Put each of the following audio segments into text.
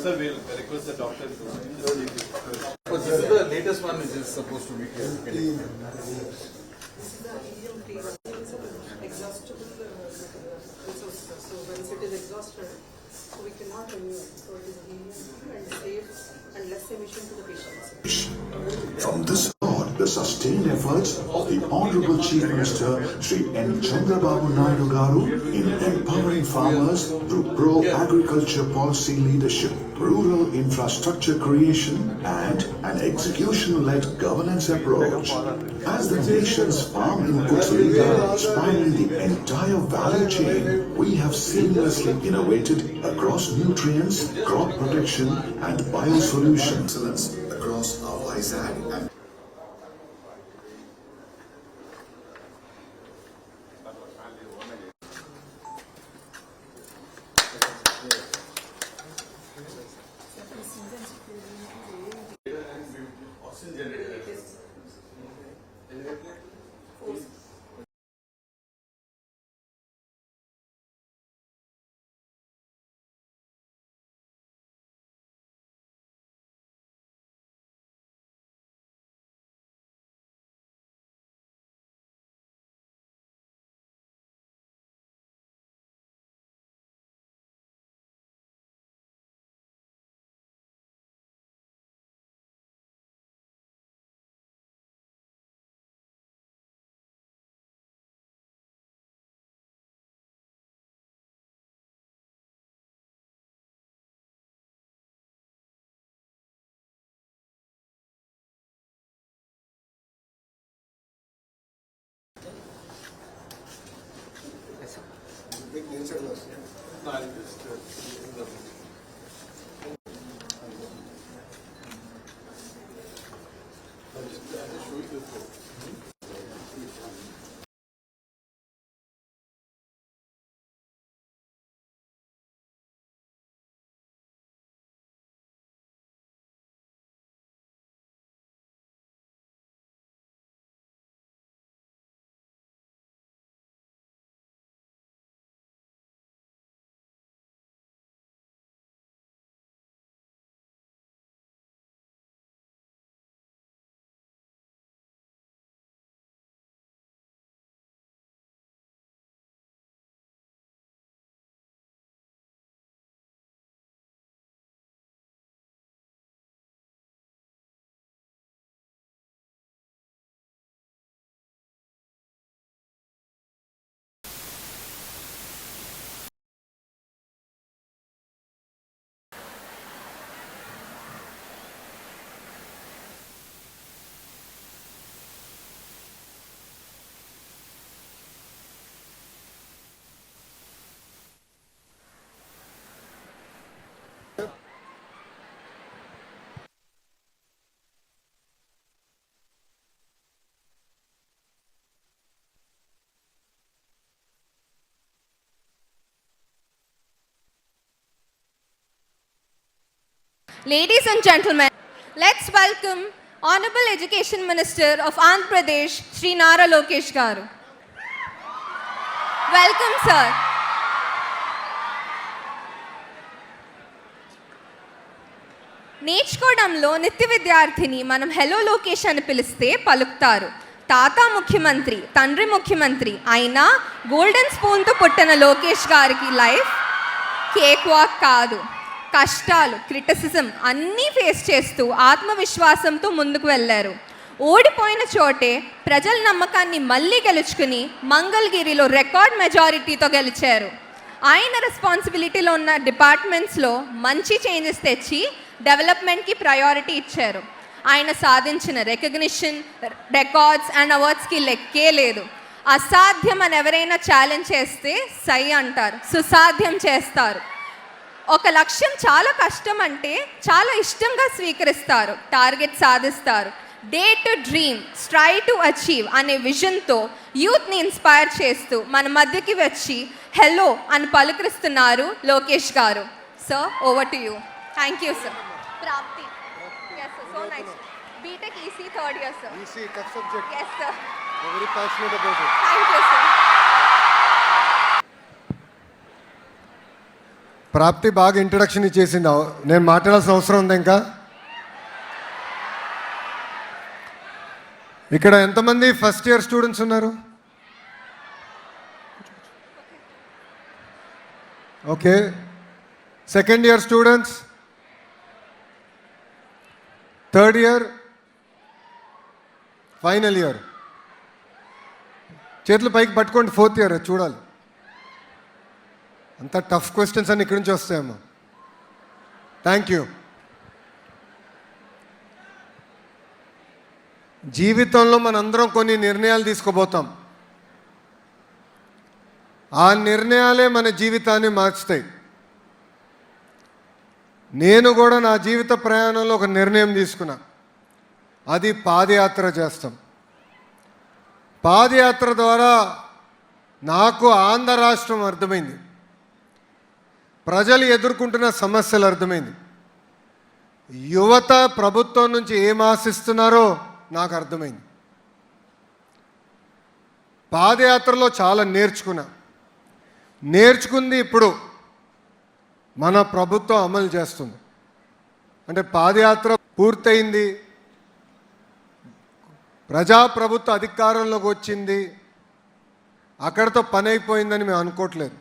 Sir, we'll request the doctor. This is the latest one which is supposed to be here. This is the exhaustible resources. So once it is exhausted, so we cannot renew it. So it is helium and safe and less emission to the patients. From this thought, the sustained efforts of the Honorable Chief Minister Shri N. Chandrababu Naidu Garu in empowering farmers through pro-agriculture policy leadership, rural infrastructure creation and an execution-led governance approach. As the nation's farm inputs leader spanning the entire value chain, we have seamlessly innovated across nutrients, crop protection and biosolutions. Excellence across our Vizag and Ladies and gentlemen, let's welcome Honorable Education Minister of Andhra Pradesh, Shri Nara Lokesh Garu. Welcome, sir. నేర్చుకోవడంలో నిత్య విద్యార్థిని మనం hello Lokesh అని పిలిస్తే పలుకుతారు. తాత ముఖ్యమంత్రి, తండ్రి ముఖ్యమంత్రి అయినా గోల్డెన్ స్పూన్తో పుట్టిన లోకేష్ గారికి లైఫ్ కేక్ వాక్ కాదు. కష్టాలు, క్రిటిసిజం అన్నీ ఫేస్ చేస్తూ ఆత్మవిశ్వాసంతో ముందుకు వెళ్ళారు. ఓడిపోయిన చోటే ప్రజల నమ్మకాన్ని మళ్ళీ గెలుచుకుని మంగళగిరిలో రికార్డ్ మెజారిటీతో గెలిచారు. ఆయన రెస్పాన్సిబిలిటీలో ఉన్న డిపార్ట్మెంట్స్లో మంచి చేంజెస్ తెచ్చి డెవలప్మెంట్కి ప్రయారిటీ ఇచ్చారు. ఆయన సాధించిన రికగ్నిషన్, రికార్డ్స్ అండ్ అవార్డ్స్కి లెక్కే లేదు. అసాధ్యం అని ఎవరైనా ఛాలెంజ్ చేస్తే సై అంటారు, సుసాధ్యం చేస్తారు. ఒక లక్ష్యం చాలా కష్టం అంటే చాలా ఇష్టంగా స్వీకరిస్తారు, టార్గెట్ సాధిస్తారు. Day to dream, strive to achieve అనే విజన్తో యూత్ని ఇన్స్పైర్ చేస్తూ మన మధ్యకి వచ్చి హలో అని పలుకరిస్తున్నారు లోకేష్ గారు. Sir, over to you. Thank you sir. ప్రాప్తి. Yes sir, so nice. BTech EC third year sir. EC tough subject. Yes sir. You're very passionate about it. Thank you sir. ప్రాప్తి బాగా introduction ఇచ్చేసింది. నేను మాట్లాడాల్సిన అవసరం ఉంది ఇంకా? ఇక్కడ ఎంతమంది ఫస్ట్ ఇయర్ స్టూడెంట్స్ ఉన్నారు? Okay. Second year students, third year, final year. చేతులు పైకి పట్టుకోండి. ఫోర్త్ ఇయర్ చూడాలి. అంత టఫ్ క్వశ్చన్స్ అన్ని ఇక్కడి నుంచి వస్తాయమ్మా. Thank you. జీవితంలో మనందరం కొన్ని నిర్ణయాలు తీసుకోబోతాం. ఆ నిర్ణయాలే మన జీవితాన్ని మార్చుతాయి. నేను కూడా నా జీవిత ప్రయాణంలో ఒక నిర్ణయం తీసుకున్నా. అది పాదయాత్ర చేస్తాం. పాదయాత్ర ద్వారా నాకు ఆంధ్ర రాష్ట్రం అర్థమైంది, ప్రజలు ఎదుర్కొంటున్న సమస్యలు అర్థమైంది, యువత ప్రభుత్వం నుంచి ఏం ఆశిస్తున్నారో నాకు అర్థమైంది. పాదయాత్రలో చాలా నేర్చుకుంది ఇప్పుడు మన ప్రభుత్వం అమలు చేస్తుంది. అంటే పాదయాత్ర పూర్తయింది, ప్రజాప్రభుత్వ అధికారంలోకి వచ్చింది, అక్కడితో పని అయిపోయిందని మేము అనుకోవట్లేదు.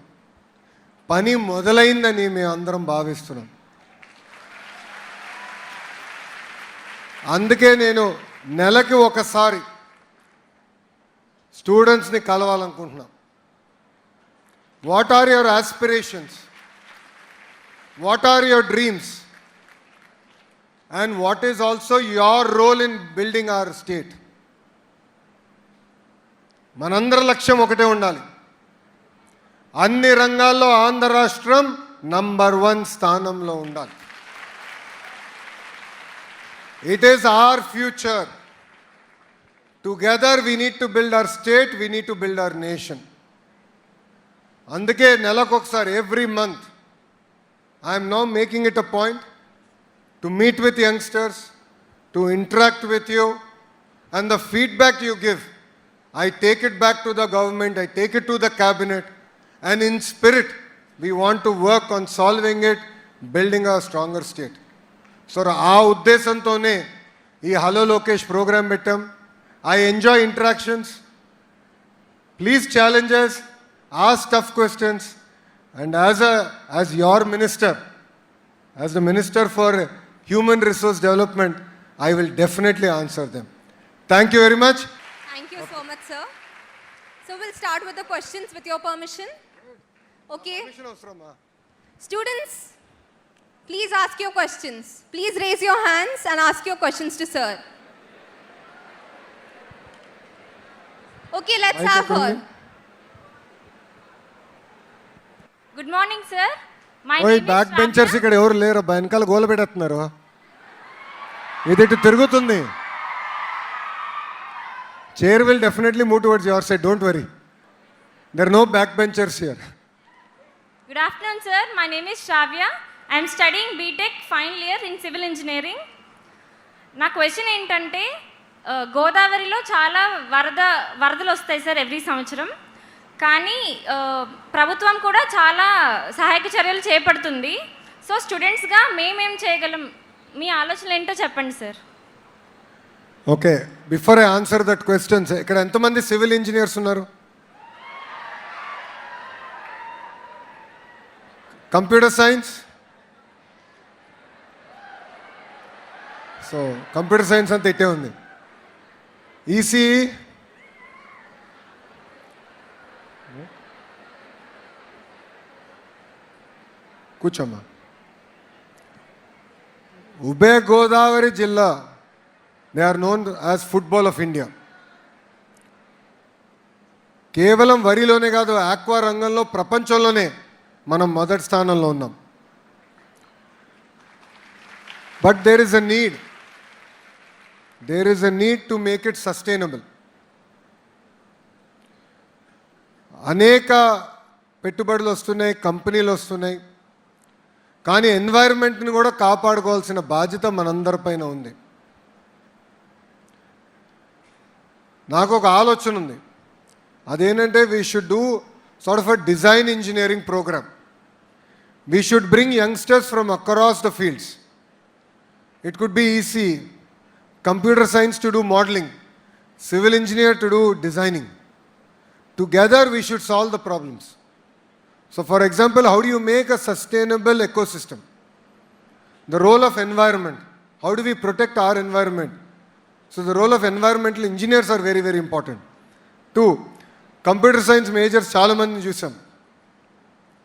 పని మొదలైందని మేము అందరం భావిస్తున్నాం. అందుకే నేను నెలకి ఒకసారి స్టూడెంట్స్ని కలవాలనుకుంటున్నాం. What are your aspirations, what are your dreams, and what is also your role in building our state. మనందరి లక్ష్యం ఒకటే ఉండాలి. అన్ని రంగాల్లో ఆంధ్ర రాష్ట్రం నంబర్ 1 స్థానంలో ఉండాలి. It is our future. Together we need to build our state, we need to build our nation. అందుకే నెలకొకసారి, every month, I am now making it a point to meet with youngsters, to interact with you, and the feedback you give, I take it back to the government, I take it to the cabinet, and in spirit, we want to work on solving it, building a stronger state. So, ఆ ఉద్దేశంతోనే ఈ hello Lokesh programme పెట్టాం. I enjoy interactions. Please challenges, ask tough questions, and as your minister, as the minister for human resource development, I will definitely answer them. Thank you very much. Thank you so much, sir. So we'll start with the questions with your permission. Okay. Students, please ask your questions. Please raise your hands and ask your questions to sir. Okay, let's have her. Good morning, sir. My ఓయ్, name is back benchers Shravya. ఇక్కడ ఎవరు లేరు, వెనకాల గోల పెడుతున్నారు. ఇది ఇటు తిరుగుతుంది. Chair will definitely move towards your side, don't worry. There no back benchers here. Good afternoon, sir. My name is Shravya. I am studying BTech final year in civil engineering. నా క్వశ్చన్ ఏంటంటే, గోదావరిలో చాలా వరదలు వస్తాయి sir every సంవత్సరం. కానీ ప్రభుత్వం కూడా చాలా సహాయక చర్యలు చేపడుతుంది. సో స్టూడెంట్స్గా మేమేం చేయగలం, మీ ఆలోచనలు ఏంటో చెప్పండి sir. Okay, before I answer that questions, ఇక్కడ ఎంతమంది సివిల్ ఇంజనీర్స్ ఉన్నారు? Computer science, so computer science అంతా ఇట్టే ఉంది. ఈసీఈ కూర్చోమ్మా. ఉభయ గోదావరి జిల్లా, they are known as football of India. కేవలం వరిలోనే కాదు, ఆక్వా రంగంలో ప్రపంచంలోనే మనం మొదటి స్థానంలో ఉన్నాం. But there is a need to make it sustainable. అనేక పెట్టుబడులు వస్తున్నాయి, కంపెనీలు వస్తున్నాయి, కానీ ఎన్వైరన్మెంట్ని కూడా కాపాడుకోవాల్సిన బాధ్యత మనందరిపైన ఉంది. నాకు ఒక ఆలోచన ఉంది, అదేంటంటే we should do sort of a design engineering program. We should bring youngsters from across the fields. It could be EC, computer science to do modeling, civil engineer to do designing. Together we should solve the problems. So for example, how do you make a sustainable ecosystem? The role of environment. How do we protect our environment? So the role of environmental engineers are very, very important. 2, computer science majors చాలా మందిని చూసాం.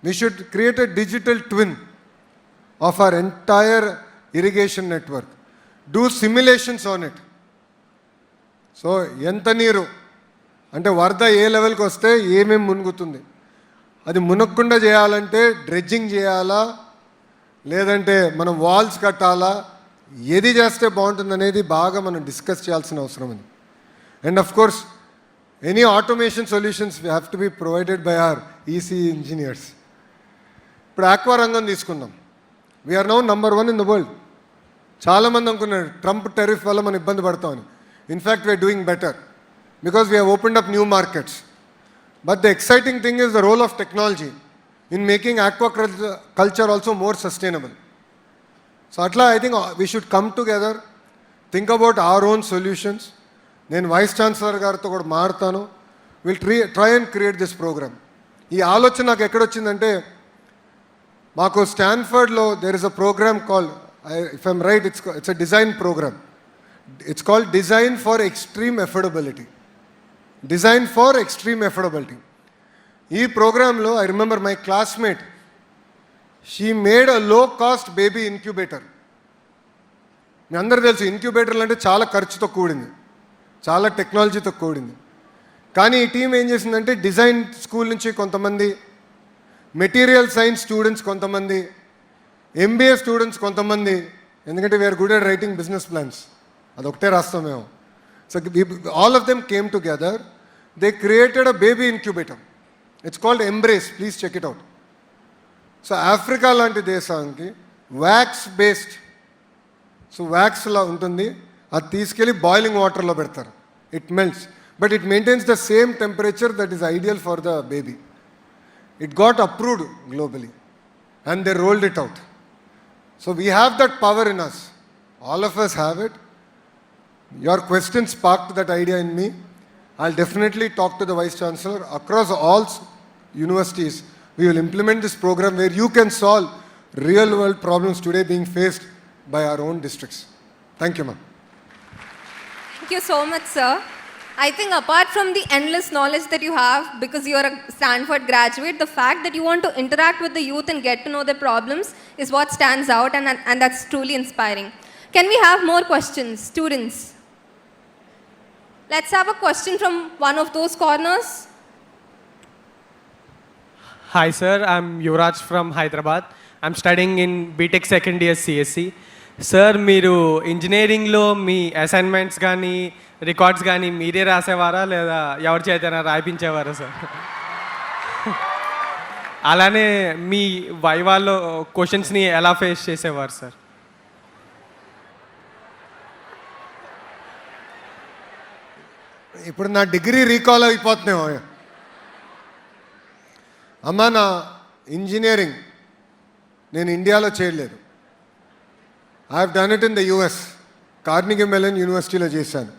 We should create a digital twin of our entire irrigation network. Do simulations on it. So ఎంత నీరు అంటే వరద ఏ లెవెల్కి వస్తే ఏమేమి మునుగుతుంది, అది మునగకుండా చేయాలంటే డ్రెడ్జింగ్ చేయాలా, లేదంటే మనం వాల్స్ కట్టాలా, ఏది చేస్తే బాగుంటుంది అనేది బాగా మనం డిస్కస్ చేయాల్సిన అవసరం ఉంది. And of course any automation solutions have to be provided by our EC engineers. ఇప్పుడు ఆక్వా రంగం తీసుకుందాం. We're now number 1 in the world. చాలామంది అనుకున్నారు ట్రంప్ టెరిఫ్ వల్ల మనం ఇబ్బంది పడతామని. In fact we're doing better because we have opened up new markets. But the exciting thing is the role of technology in making aquaculture also more sustainable. So అట్లా I think we should come together, think about our own solutions. నేను vice chancellor గారితో కూడా మాట్లాడతాను. Will try and create this program. ఈ ఆలోచన నాకు ఎక్కడొచ్చిందంటే, మాకు స్టాన్ఫర్డ్లో there is a program called, if I'm right, it's a design program. It's called Design for Extreme Affordability. Design for Extreme Affordability. ఈ ప్రోగ్రాంలో I remember my classmate, she made a low cost baby incubator. మీ అందరూ తెలుసు ఇంక్యుబేటర్లు అంటే చాలా ఖర్చుతో కూడింది, చాలా టెక్నాలజీతో కూడింది. కానీ ఈ టీం ఏం చేసిందంటే డిజైన్ స్కూల్ నుంచి కొంతమంది, మెటీరియల్ సైన్స్ స్టూడెంట్స్ కొంతమంది, ఎంబీఏ స్టూడెంట్స్ కొంతమంది, ఎందుకంటే we're good at writing business plans, అదొకటే రాస్తాం మేము. So all of them came together, they created a baby incubator. It's called embrace, please check it out. So Africa లాంటి దేశానికి wax based, so వ్యాక్స్లా ఉంటుంది, అది తీసుకెళ్ళి బాయిలింగ్ వాటర్లో పెడతారు. It melts, but it maintains the same temperature that is ideal for the baby. It got approved globally and they rolled it out. So we have that power in us. All of us have it. Your question sparked that idea in me. I'll definitely talk to the Vice Chancellor. Across all universities, we will implement this program where you can solve real world problems today being faced by our own districts. Thank you, ma'am. Thank you so much, sir. I think apart from the endless knowledge that you have, because you are a Stanford graduate, the fact that you want to interact with the youth and get to know their problems is what stands out, and that's truly inspiring. Can we have more questions, students? Let's have a question from one of those corners. Hi sir, I'm Yuvraj from Hyderabad. I'm studying in BTech second year CSC. Sir, మీరు ఇంజనీరింగ్లో మీ assignments కానీ records కానీ మీరే రాసేవారా లేదా ఎవరి చేతైనా రాయించేవారా sir? అలానే మీ వైవాల్లో క్వశ్చన్స్ని ఎలా ఫేస్ చేసేవారు సార్? ఇప్పుడు నా డిగ్రీ రీకాల్ అయిపోతున్నాయి. అమ్మ, నా ఇంజనీరింగ్ నేను ఇండియాలో చేయలేదు. I have done it in the US, Carnegie Mellon యూనివర్సిటీలో చేశాను.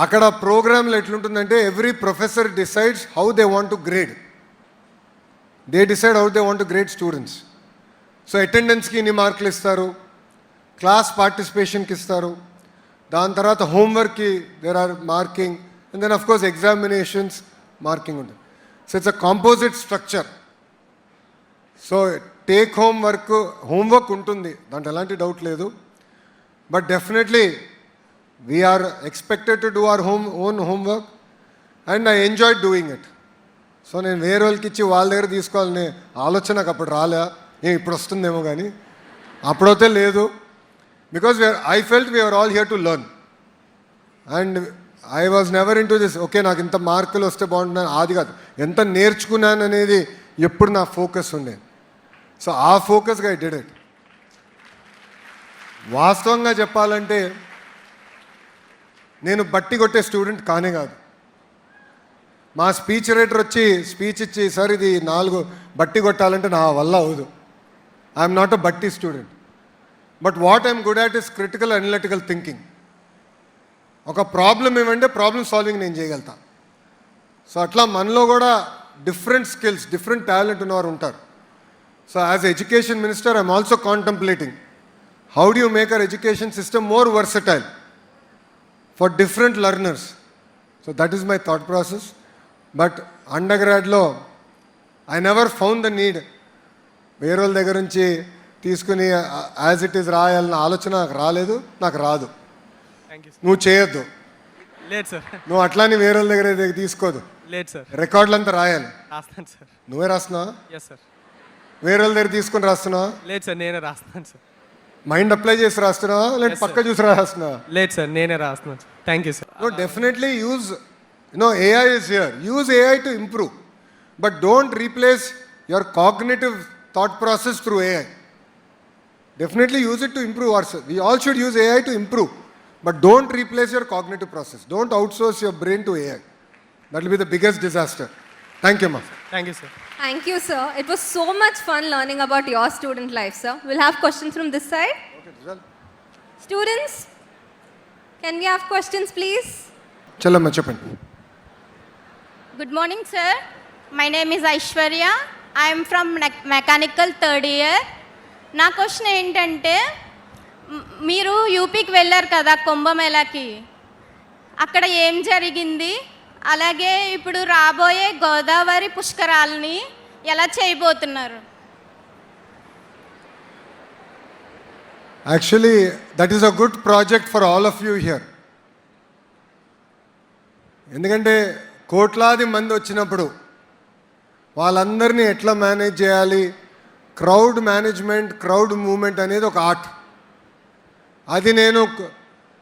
అక్కడ ప్రోగ్రాంలు ఎట్లుంటుందంటే every professor decides how they want to grade. They decide how they want to grade students. So అటెండెన్స్కి ఇన్ని మార్కులు ఇస్తారు, క్లాస్ పార్టిసిపేషన్కి ఇస్తారు, దాని తర్వాత హోంవర్క్కి there are marking, and then of course examinations marking ఉంటుంది. So it's a composite structure. So take homework ఉంటుంది, దాంట్లో ఎలాంటి డౌట్ లేదు. But definitely we are expected to do our own homework and I enjoy doing it. So నేను వేరే వాళ్ళకి ఇచ్చి వాళ్ళ దగ్గర తీసుకోవాలనే ఆలోచన నాకు అప్పుడు రాలే, ఇప్పుడు వస్తుందేమో కానీ అప్పుడైతే లేదు. Because I felt we're all here to learn and I was never in to this okay నాకు ఇంత మార్కులు వస్తే బాగుంటున్నాను, అది కాదు, ఎంత నేర్చుకున్నాను అనేది ఎప్పుడు నా ఫోకస్ ఉండేది. సో ఆ ఫోకస్గా ఐ డిడ్ ఇట్. వాస్తవంగా చెప్పాలంటే నేను బట్టి కొట్టే స్టూడెంట్ కానే కాదు. మా స్పీచ్ రైటర్ వచ్చి స్పీచ్ ఇచ్చి సార్ ఇది 4 బట్టి కొట్టాలంటే నా వల్ల అవదు. ఐఎమ్ నాట్ అ బట్టి student. But what I'm good at is critical analytical thinking. ఒక ప్రాబ్లం ఏమంటే ప్రాబ్లమ్ సాల్వింగ్ నేను చేయగలుగుతా. సో అట్లా మనలో కూడా డిఫరెంట్ స్కిల్స్, డిఫరెంట్ టాలెంట్ ఉన్నవారు ఉంటారు. So as education minister I'm also contemplating how do you make our education system more versatile for different learners. So that is my thought process. But under గ్రాడ్లో I never found the need వేరే వాళ్ళ దగ్గర నుంచి తీసుకుని as it is రాయాలన్న ఆలోచన నాకు రాలేదు, నాకు రాదు. నువ్వు చేయొద్దు, లేదు సార్. నువ్వు అట్లానే వేరే వాళ్ళ దగ్గర తీసుకోదు. లేదు సార్. రికార్డులు అంతా రాయాలి. రాస్తాను సార్. నువ్వే రాస్తున్నావా? Yes sir. వేరే వాళ్ళ దగ్గర తీసుకొని రాస్తున్నావా? లేదు సార్, నేనే రాస్తాను సార్. మైండ్ అప్లై చేసి రాస్తున్నావా లేదా పక్క చూసి రాస్తున్నావా? లేదు సార్, నేనే రాస్తున్నాను sir. Thank you sir. No, definitely use, AI is here. Use AI to improve. But don't replace your cognitive thought process through AI. Definitely use it to improve ourselves. We all should use AI to improve. But don't replace your cognitive process. Don't outsource your brain to AI. That will be the biggest disaster. Thank you, ma. Thank you sir. Thank you, sir. It was so much fun learning about your student life, sir. We'll have questions from this side. Okay, Students, can we have questions, please? Challamma cheppandi. Good morning, sir. My name is Aishwarya. I am from mechanical 3rd year. నా question ఏంటంటే మీరు యూపీకి వెళ్ళారు కదా కుంభమేళాకి, అక్కడ ఏం జరిగింది, అలాగే ఇప్పుడు రాబోయే గోదావరి పుష్కరాలని ఎలా చేయబోతున్నారు? Actually, that is a good project for all of you here. ఎందుకంటే కోట్లాది మంది వచ్చినప్పుడు వాళ్ళందరినీ ఎట్లా మేనేజ్ చేయాలి, క్రౌడ్ మేనేజ్మెంట్, క్రౌడ్ మూవ్మెంట్ అనేది ఒక ఆర్ట్. అది నేను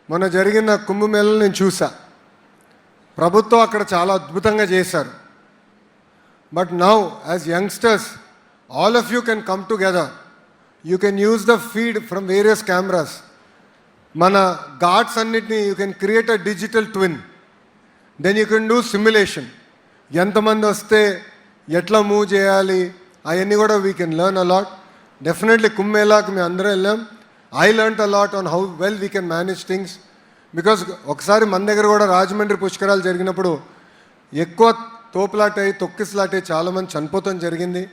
మొన్న జరిగిన కుంభమేళలో నేను చూసా. ప్రభుత్వం అక్కడ చాలా అద్భుతంగా చేశారు. But now as youngsters all of you can come together. You can use the feed from various cameras. మన ఘాట్స్ అన్నిటినీ you can create a digital twin. Then you can do simulation. ఎంతమంది వస్తే ఎట్లా మూవ్ చేయాలి అవన్నీ కూడా we can learn a lot. Definitely కుంభమేళాకి మేము అందరం వెళ్ళాం. I learn a lot on how well we can manage things. Because ఒకసారి మన దగ్గర కూడా రాజమండ్రి పుష్కరాలు జరిగినప్పుడు ఎక్కువ తోపులాటై తొక్కిసలాటై చాలామంది చనిపోతాం జరిగింది.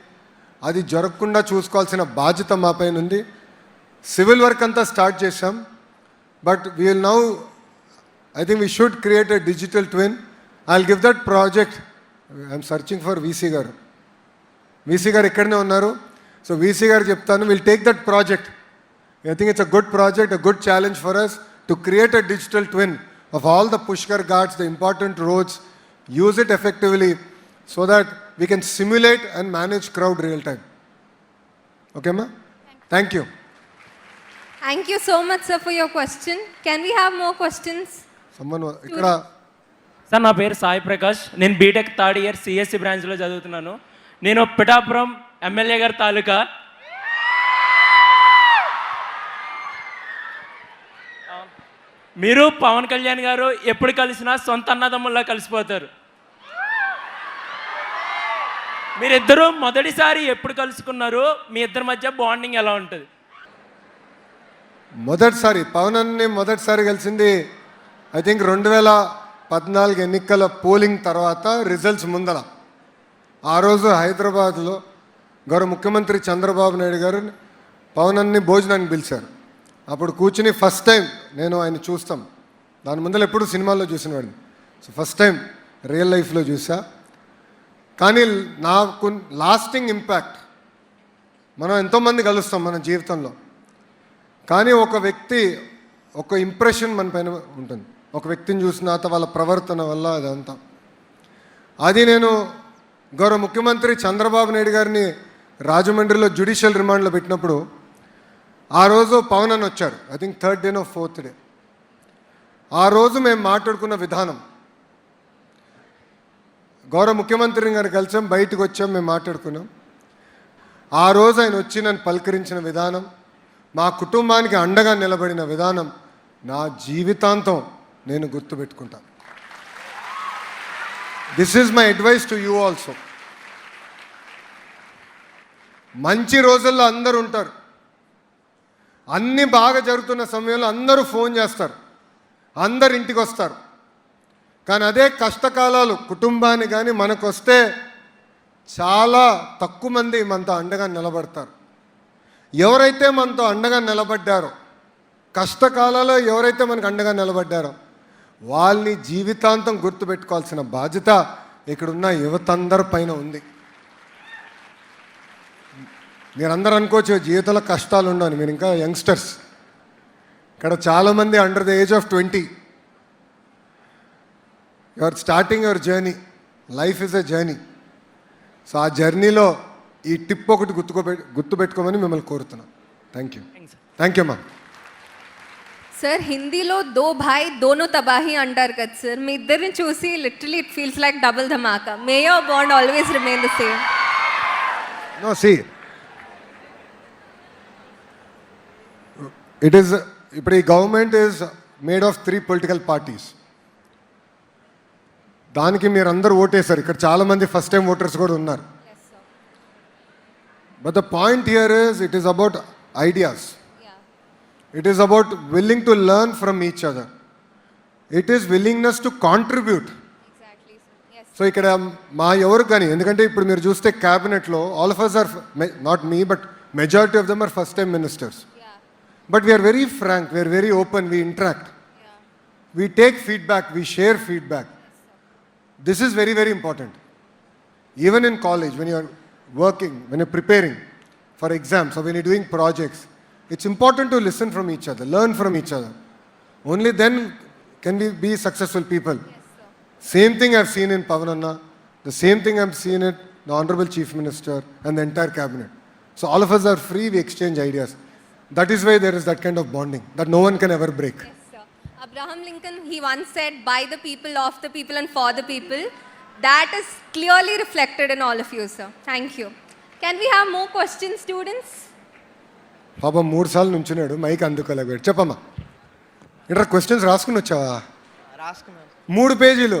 అది జరగకుండా చూసుకోవాల్సిన బాధ్యత మా పైన ఉంది. సివిల్ వర్క్ అంతా స్టార్ట్ చేశాం. But we will now I think we should create a digital twin. I'll give that project. I'm searching for VC garu. VC garu ikkadne unnaru. So VC garu cheptanu, we'll take that project. I think it's a good project, a good challenge for us to create a digital twin of all the Pushkar Ghats, the important roads, use it effectively so that we can simulate and manage crowd real time. Okay, ma? Thank you. Thank you so much, sir, for your question. Can we have more questions? ఇక్కడ sir నా పేరు సాయి ప్రకాష్. నేను BTech 3rd year CSC బ్రాంచ్లో చదువుతున్నాను. నేను Pithapuram MLA గారి తాలూకా. మీరు పవన్ కళ్యాణ్ గారు ఎప్పుడు కలిసినా సొంత అన్నదమ్ముల్లా కలిసిపోతారు. మీరిద్దరూ మొదటిసారి ఎప్పుడు కలుసుకున్నారు? మీ ఇద్దరి మధ్య బాండింగ్ ఎలా ఉంటుంది? మొదటిసారి పవన్ అన్ని మొదటిసారి కలిసింది ఐ థింక్ 2014 ఎన్నికల పోలింగ్ తర్వాత రిజల్ట్స్ ముందర. ఆ రోజు హైదరాబాద్లో గౌరవ ముఖ్యమంత్రి చంద్రబాబు నాయుడు గారు పవన్ అన్ని భోజనానికి పిలిచారు. అప్పుడు కూర్చుని ఫస్ట్ టైం నేను ఆయన చూస్తాం, దాని ముందర ఎప్పుడు సినిమాల్లో చూసిన వాడిని. సో ఫస్ట్ టైం రియల్ లైఫ్లో చూసా. కానీ నాకు లాస్టింగ్ ఇంపాక్ట్, మనం ఎంతోమంది కలుస్తాం మన జీవితంలో, కానీ ఒక వ్యక్తి ఒక ఇంప్రెషన్ మన పైన ఉంటుంది. ఒక వ్యక్తిని చూసిన తర్వాత వాళ్ళ ప్రవర్తన వల్ల అదంతా. అది నేను గౌరవ ముఖ్యమంత్రి చంద్రబాబు నాయుడు గారిని రాజమండ్రిలో జ్యుడిషియల్ రిమాండ్లో పెట్టినప్పుడు ఆ రోజు పవన్ అని వచ్చారు. I think 3rd day 4th day. ఆ రోజు మేము మాట్లాడుకున్న విధానం, గౌరవ ముఖ్యమంత్రి గారు కలిసాం, బయటకు వచ్చాం, మేము మాట్లాడుకున్నాం. ఆ రోజు ఆయన వచ్చి నన్ను పలకరించిన విధానం, మా కుటుంబానికి అండగా నిలబడిన విధానం నా జీవితాంతం నేను గుర్తుపెట్టుకుంటాను. This is my advice to you also. మంచి రోజుల్లో అందరూ ఉంటారు, అన్నీ బాగా జరుగుతున్న సమయంలో అందరూ ఫోన్ చేస్తారు, అందరు ఇంటికి వస్తారు. కానీ అదే కష్టకాలాలు కుటుంబానికి కానీ మనకు వస్తే చాలా తక్కువ మంది మనతో అండగా నిలబడతారు. ఎవరైతే మనతో అండగా నిలబడ్డారో, కష్టకాలాల్లో ఎవరైతే మనకు అండగా నిలబడ్డారో వాళ్ళని జీవితాంతం గుర్తుపెట్టుకోవాల్సిన బాధ్యత ఇక్కడున్న యువతందరి పైన ఉంది. మీరందరూ అనుకోవచ్చు జీవితంలో కష్టాలు ఉండవు, మీరు ఇంకా యంగ్స్టర్స్. ఇక్కడ చాలామంది under the age of 20. You are starting your journey. Life is a journey. So ఆ జర్నీలో ఈ టిప్ ఒకటి గుర్తుపెట్టుకోమని మిమ్మల్ని కోరుతున్నాను. థ్యాంక్ యూ అమ్మా. సార్, హిందీలో దో భాయ్ దోనో తబాహి అంటారు కదా సార్, మీ ఇద్దరిని చూసి literally it feels like double ధమాకా. May your bond always remain the same. No, see it is, ఇప్పుడు ఈ government is made of 3 political parties. దానికి మీరు అందరూ ఓటేశారు. ఇక్కడ చాలామంది ఫస్ట్ టైం ఓటర్స్ కూడా ఉన్నారు. But the point here is it is about ideas. It is about willing to learn from each other. It is willingness to contribute. Exactly. Yes. So ఇక్కడ మా ఎవరు కానీ, ఎందుకంటే ఇప్పుడు మీరు చూస్తే క్యాబినెట్లో all of us are, not me but majority of them are first time ministers. Yeah. But we are very frank, we are very open, we interact. Yeah. We take feedback, we share feedback. Yes, this is very, very important. Even in college, when you are working, when you are preparing for exams or when you are doing projects, it's important to listen from each other, learn from each other. Only then can we be successful people. Yes, sir. Same thing I've seen in Pavananna, the same thing I've seen in the Honorable Chief Minister and the entire cabinet. So all of us are free, we exchange ideas. That is why there is that kind of bonding that no one can ever break. Yes, sir. Abraham Lincoln, he once said, by the people, of the people and for the people. That is clearly reflected in all of you, sir. Thank you. Can we have more questions, students? పాపం 3 సార్లు నుంచున్నాడు, mic అందుకోలేకపోయాడు. చెప్పమ్మా, inter questions రాసుకుని వచ్చావా? 3 పేజీలు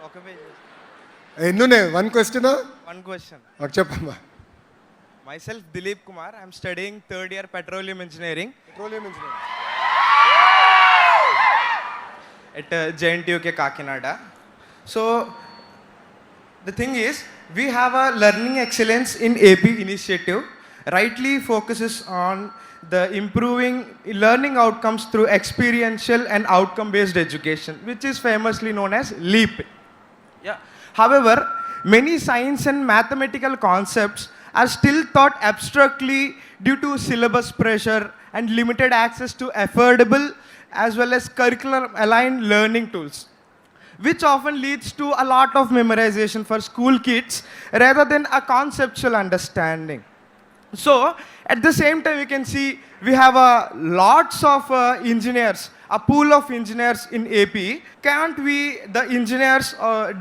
ఒక page. ఎన్నున్నాయి? 1 question. 1 question. చెప్పమ్మా. Myself Dilip Kumar. I'm studying 3rd year petroleum engineering at JNTUK Kakinada. So the thing is, we have a learning excellence in AP initiative. Rightly focuses on the improving learning outcomes through experiential and outcome-based education, which is famously known as LEAP. Yeah. However, many science and mathematical concepts are still taught abstractly due to syllabus pressure and limited access to affordable as well as curriculum-aligned learning tools, which often leads to a lot of memorization for school kids rather than a conceptual understanding. So at the same time, we can see we have lots of engineers, a pool of engineers in AP. Can't we, the engineers,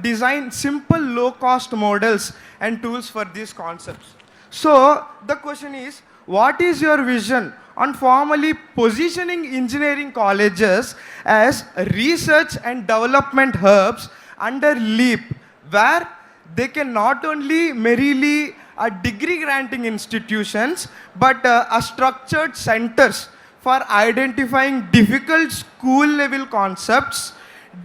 design simple low-cost models and tools for these concepts? So the question is, what is your vision on formally positioning engineering colleges as research and development hubs under LEAP, where they can not only merely degree granting institutions but a structured centers for identifying difficult school level concepts,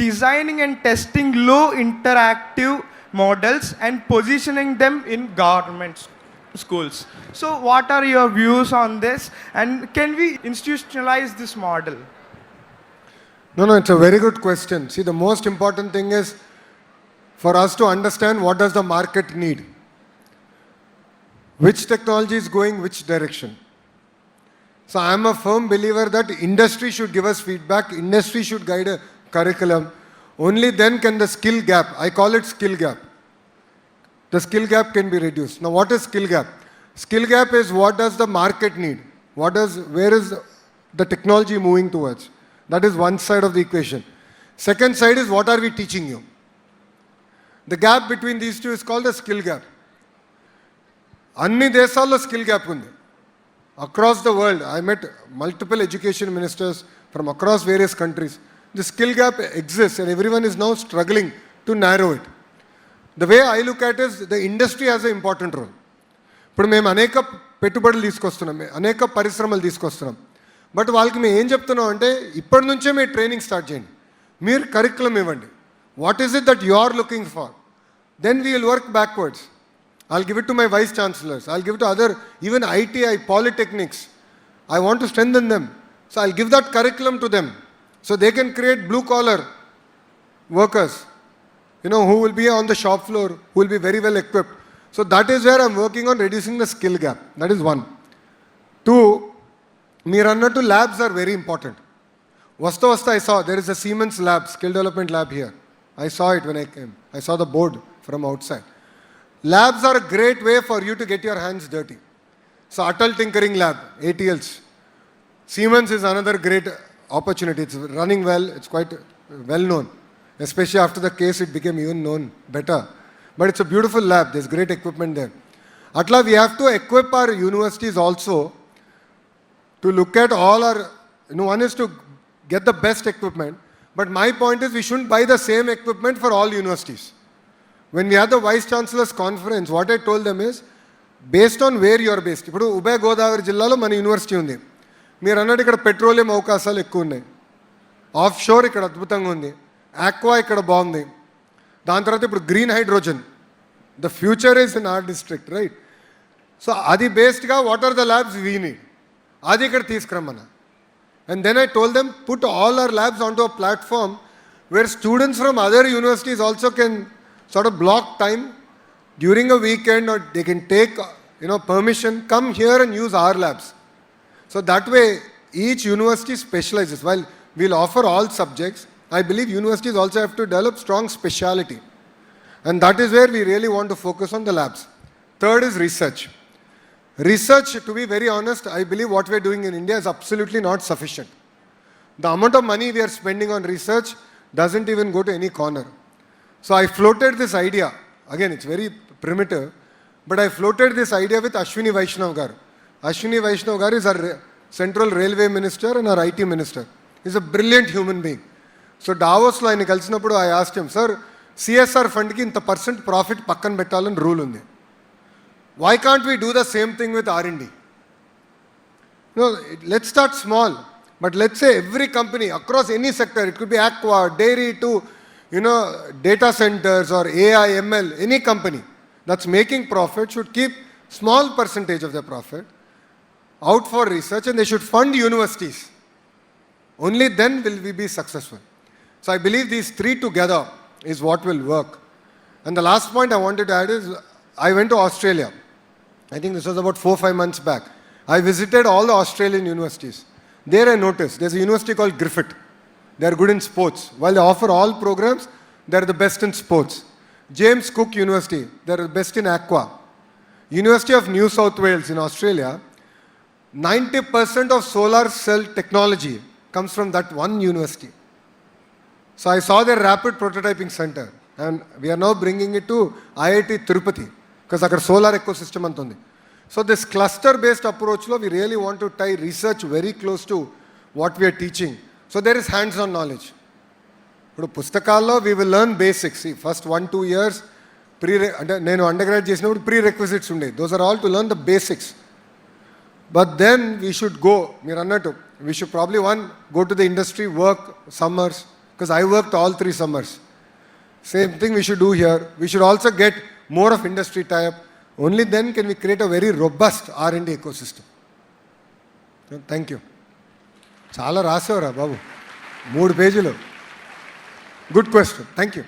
designing and testing low interactive models and positioning them in governments? schools. So what are your views on this, and can we institutionalize this model? No, it's a very good question. See, the most important thing is for us to understand what does the market need. Which technology is going which direction. So I am a firm believer that industry should give us feedback, industry should guide a curriculum. Only then can the skill gap, I call it skill gap. The skill gap can be reduced. Now what is skill gap? Skill gap is what does the market need? Where is the technology moving towards? That is one side of the equation. Second side is what are we teaching you? The gap between these two is called the skill gap. అన్ని దేశాల్లో skill gap ఉంది. Across the world, I met multiple education ministers from across various countries. The skill gap exists and everyone is now struggling to narrow it. The way I look at it is the industry has an important role. ఇప్పుడు మేము అనేక పెట్టుబడులు తీసుకొస్తున్నాం, అనేక పరిశ్రమలు తీసుకొస్తున్నాం. But వాళ్ళకి మేము ఏం చెప్తున్నాం అంటే ఇప్పటి నుంచే మీరు ట్రైనింగ్ స్టార్ట్ చేయండి, మీరు కరికులం ఇవ్వండి. What is it that you are looking for? Then we will work backwards. I'll give it to my vice chancellors. I'll give it to other, even ITI, polytechnics. I want to strengthen them. So I'll give that curriculum to them. So they can create blue collar workers, who will be on the shop floor, who will be very well equipped. So that is where I'm working on reducing the skill gap. That is one. Two, Mirannatu labs are very important. Vasta I saw, there is a Siemens lab, skill development lab here. I saw it when I came. I saw the board from outside. Labs are a great way for you to get your hands dirty. So Atal Tinkering Lab, ATLs. Siemens is another great opportunity. It's running well. It's quite well known. Especially after the case, it became even known better. But it's a beautiful lab. There's great equipment there. Atla, we have to equip our universities also to look at all our, one is to get the best equipment. But my point is we shouldn't buy the same equipment for all universities. When we had the Vice Chancellor's conference, what I told them is, based on where you are based. ఇప్పుడు ఉభయ గోదావరి జిల్లాలో మన university ఉంది. మీరు అన్నట్టు ఇక్కడ petroleum అవకాశాలు ఎక్కువ ఉన్నాయి. ఆఫ్ షోర్ ఇక్కడ అద్భుతంగా ఉంది. ఆక్వా ఇక్కడ బాగుంది. దాని తర్వాత ఇప్పుడు green hydrogen. The future is in our district, right? So అది బేస్డ్గా what are the labs we need, అది ఇక్కడ తీసుకురమ్మన్నా. And then I told them put all our labs on to a platform where students from other universities also can sort of block time during a weekend, or they can take permission, come here and use our labs. So that way each university specializes. While we'll offer all subjects, I believe universities also have to develop strong speciality, and that is where we really want to focus on the labs. Third is research. Research, to be very honest, I believe what we're doing in India is absolutely not sufficient. The amount of money we are spending on research doesn't even go to any corner. So I floated this idea, again it's very primitive, but I floated this idea with Ashwini Vaishnav garu. Ashwini Vaishnav garu is our Central Railway Minister and our IT Minister. He's a brilliant human being. So Davos lo ayana kalisinappudu I asked him, sir, CSR fund ki inta % profit pakkan pettalani rule undi. Why can't we do the same thing with R&D? Let's start small, but let's say every company across any sector, it could be aqua, dairy to data centers or AI, ML, any company that's making profit should keep small percentage of their profit out for research, and they should fund universities. Only then will we be successful. So I believe these three together is what will work. And the last point I wanted to add is, I went to Australia. I think this was about 4-5 months back. I visited all the Australian universities. There I noticed there's a university called Griffith. They are good in sports. While they offer all programs, they are the best in sports. James Cook University, they are the best in aqua. University of New South Wales in Australia, 90% of solar cell technology comes from that one university. So I saw their rapid prototyping center, and we are now bringing it to IIT Tirupati, because our solar ecosystem antundi. So this cluster-based approach, we really want to tie research very close to what we are teaching. So there is hands-on knowledge. ఇప్పుడు పుస్తకాల్లో we will learn basics. See, first 1-2 years నేను undergrad చేసినప్పుడు ప్రీరెక్విజిట్స్ ఉండేవి. Those are all to learn the basics. But then we should go, మీరు అన్నట్టు, we should probably go to the industry, work summers, because I worked all 3 summers. Same thing we should do here. We should also get more of industry tie-up. Only then can we create a very robust R&D ecosystem. Thank you. చాలా రాసేవరా బాబు, 3 పేజీలు. Good question. Thank you.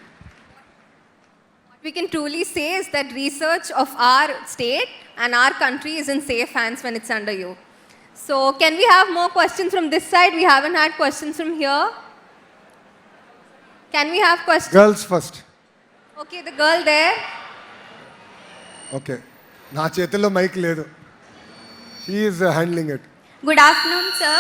What we can truly say is that research of our state and our country is in safe hands when it's under you. So can we have more questions from this side? We haven't had questions from here. Can we have questions? Girls first. Okay, the girl there. Okay. నా చేతుల్లో mic లేదు. She is handling it. Good afternoon, sir.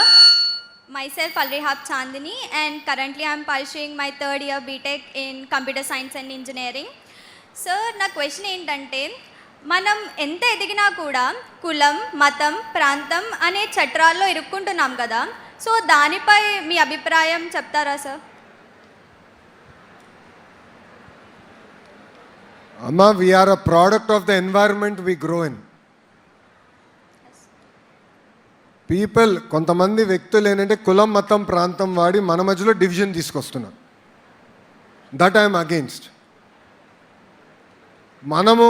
Myself Alrehab Chandini, and currently I am pursuing my 3rd year BTech in Computer Science and Engineering. Sir, నా question ఏంటంటే, మనం ఎంత ఎదిగినా కూడా కులం, మతం, ప్రాంతం అనే చట్రాల్లో ఇరుక్కుంటున్నాం కదా. సో దానిపై మీ అభిప్రాయం చెప్తారా sir? Amma, we are a product of the environment we grow in. People, కొంతమంది వ్యక్తులు ఏంటంటే కులం, మతం, ప్రాంతం వాడి మన మధ్యలో డివిజన్ తీసుకొస్తున్నారు. That I'm against. మనము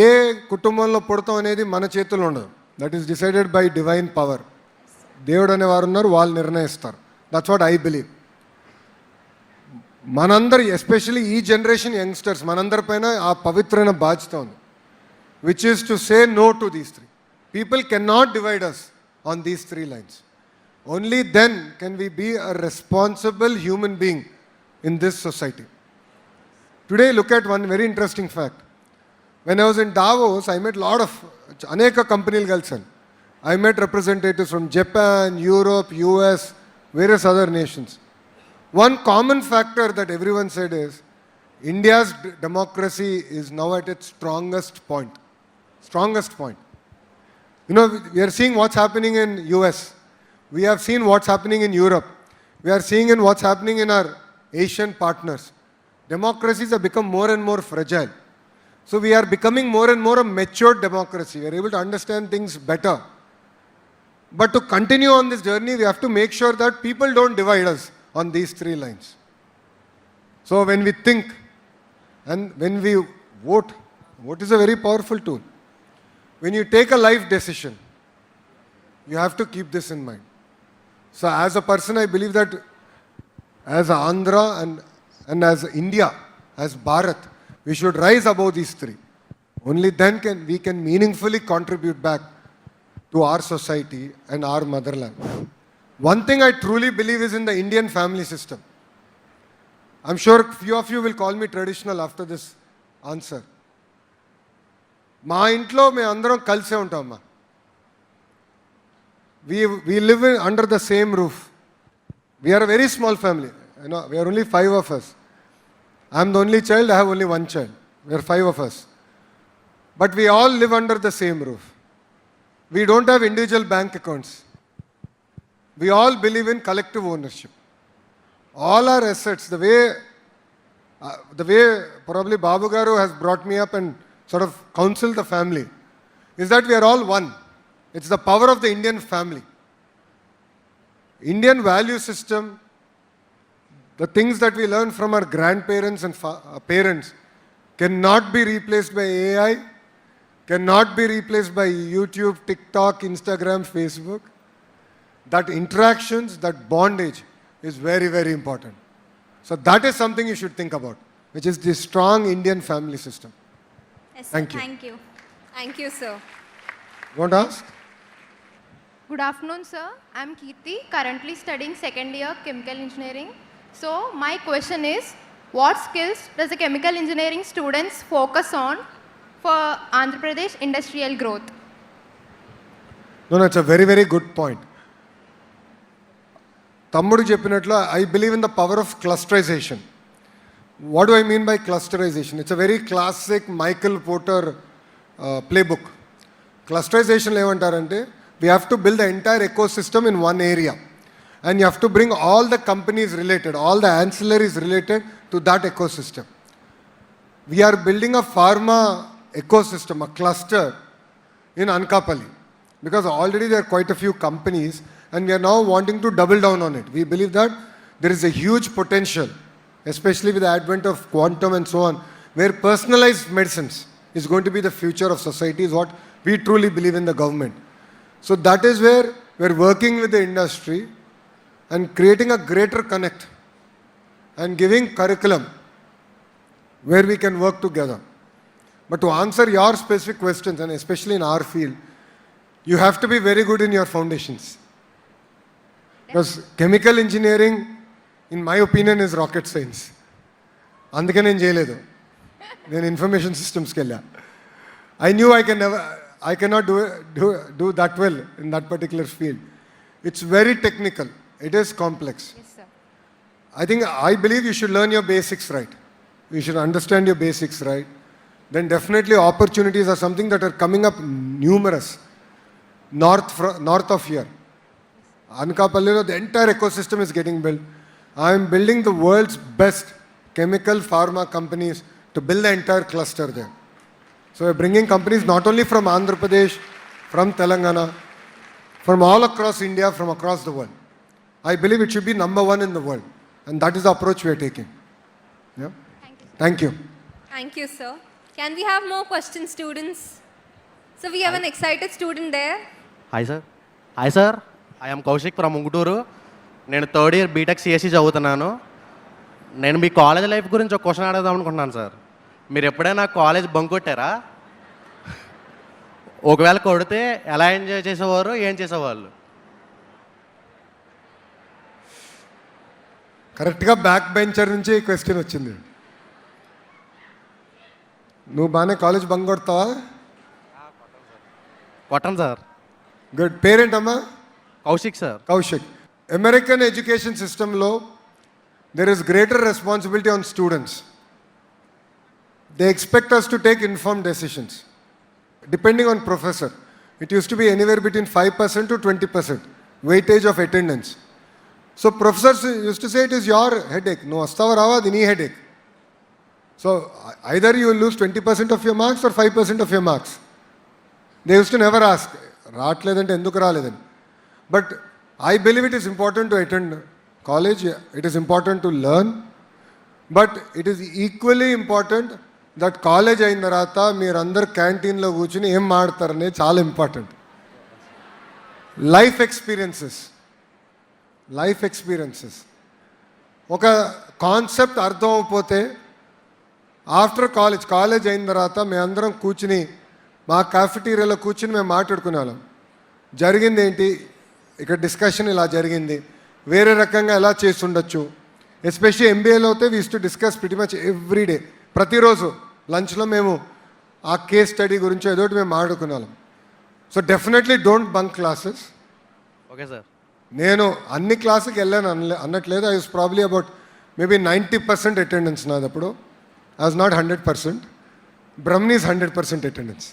ఏ కుటుంబంలో పుడతాం అనేది మన చేతుల్లో ఉండదు. That is decided by divine power. దేవుడు అనేవారు ఉన్నారు, వాళ్ళు నిర్ణయిస్తారు. That's what I believe. మనందరి, ఎస్పెషలీ ఈ జనరేషన్ యంగ్స్టర్స్, మనందరిపైన ఆ పవిత్రమైన బాధ్యత ఉంది, which is to say no to these 3. People cannot divide us on these 3 lines. Only then can we be a responsible human being in this society. Today, look at one very interesting fact. When I was in Davos, I met a lot of aneka companies kalsan. I met representatives from Japan, Europe, US, various other nations. One common factor that everyone said is India's democracy is now at its strongest point. Strongest point. You know, we are seeing what's happening in US. We have seen what's happening in Europe. We are seeing in what's happening in our Asian partners. Democracies have become more and more fragile. So we are becoming more and more a matured democracy. We are able to understand things better. But to continue on this journey, we have to make sure that people don't divide us on these 3 lines. So when we think and when we vote, vote is a very powerful tool. When you take a life decision, you have to keep this in mind. So as a person, I believe that as Andhra and as India, as Bharat, we should rise above these 3. Only then we can meaningfully contribute back to our society and our motherland. One thing I truly believe is in the Indian family system. I'm sure few of you will call me traditional after this answer. మా ఇంట్లో మేము అందరం కలిసే ఉంటామమ్మా. We live under the same roof. We are a very small family. You know, we are only 5 of us. I am the only child. I have only 1 child. We are 5 of us. But we all live under the same roof. We don't have individual bank accounts. We all believe in collective ownership. All our assets, the way probably Babu Garu has brought me up and sort of counsel the family, is that we are all one. It's the power of the Indian family. Indian value system, the things that we learn from our grandparents and parents cannot be replaced by AI, cannot be replaced by YouTube, TikTok, Instagram, Facebook. That interactions, that bondage is very, very important. So that is something you should think about, which is the strong Indian family system. Yes, sir. Thank you. Thank you. Thank you, sir. Want to ask? Good afternoon, sir. I'm Kirti, currently studying 2nd year chemical engineering. So my question is, what skills does the chemical engineering students focus on for Andhra Pradesh industrial growth? No, it's a very, very good point. తమ్ముడు చెప్పినట్లు I believe in the power of clusterization. What do I mean by clusterization? It's a very classic Michael Porter playbook. Clusterization ఏమంటారంటే, we have to build the entire ecosystem in one area. And you have to bring all the companies related, all the ancillaries related to that ecosystem. We are building a pharma ecosystem, a cluster in Anakapalli. Because already there are quite a few companies and we are now wanting to double down on it. We believe that there is a huge potential, especially with the advent of quantum and so on, where personalized medicines is going to be the future of society, is what we truly believe in the government. So that is where we're working with the industry and creating a greater connect and giving curriculum where we can work together. But to answer your specific questions, and especially in our field, you have to be very good in your foundations. Because chemical engineering, in my opinion, is rocket science. అందుకే నేను చేయలేదు. నేను information సిస్టమ్స్కి వెళ్ళా. I knew I cannot do that well in that particular field. It's very technical. It is complex. Yes, sir. I believe you should learn your basics right. You should understand your basics right. Then definitely opportunities are something that are coming up numerous north of here. Anakapallilo, the entire ecosystem is getting built. I am building the world's best chemical pharma companies to build the entire cluster there. So we're bringing companies not only from Andhra Pradesh, from Telangana, from all across India, from across the world. I believe it should be number one in the world. And that is the approach we are taking. Yeah? Thank you. Thank you, sir. Can we have more questions, students? So we have an excited student there. Hi, sir. Hi, sir. I am Kaushik from Unguturu. నేను third year BTech CSC చదువుతున్నాను. నేను మీ college life గురించి ఒక question అడుగుదాం అనుకుంటున్నాను sir. మీరు ఎప్పుడైనా college bunk కొట్టారా? ఒకవేళ కొడితే ఎలా ఎంజాయ్ చేసేవారు, ఏం చేసేవాళ్ళు? కరెక్ట్గా బ్యాక్ బెంచర్ నుంచి ఈ క్వశ్చన్ వచ్చింది. నువ్వు బాగానే కాలేజ్ బంక్ కొడతావా? కొట్టను సార్. గుడ్. పేరేంటమ్మా? Kaushik sir. Kaushik. American education సిస్టంలో there is greater responsibility on students. They expect us to take informed decisions, depending on professor. It used to be anywhere between 5% to 20% weightage of attendance. So professors used to say it is your headache. No, astava rava, dini headache. So either you will lose 20% of your marks or 5% of your marks. They used to never ask, raatledante enduku raledani. But I believe it is important to attend college. It is important to learn. But it is equally important that college అయిన తర్వాత మీరందరూ క్యాంటీన్లో కూర్చుని ఏం మాడతారనేది చాలా important. Life experiences ఒక concept అర్థం అయిపోతే ఆఫ్టర్ కాలేజ్ అయిన తర్వాత మేము అందరం కూర్చుని మా కాఫెటీరియాలో కూర్చుని మేము మాట్లాడుకునేవాళ్ళం. జరిగింది ఏంటి, ఇక్కడ డిస్కషన్ ఇలా జరిగింది, వేరే రకంగా ఎలా చేసి ఉండొచ్చు. ఎస్పెషల్లీ ఎంబీఏలో అయితే we use to discuss pretty much every day. ప్రతిరోజు లంచ్లో మేము ఆ కేస్ స్టడీ గురించి ఏదో ఒకటి మేము మాట్లాడుకునేవాళ్ళం. So definitely don't bunk classes. Okay sir. నేను అన్ని క్లాసుకి వెళ్ళాను అన్నట్లేదు. I was probably about maybe 90% attendance నాది అప్పుడు. I was not 100%. బ్రహ్మనీస్ 100% అటెండెన్స్.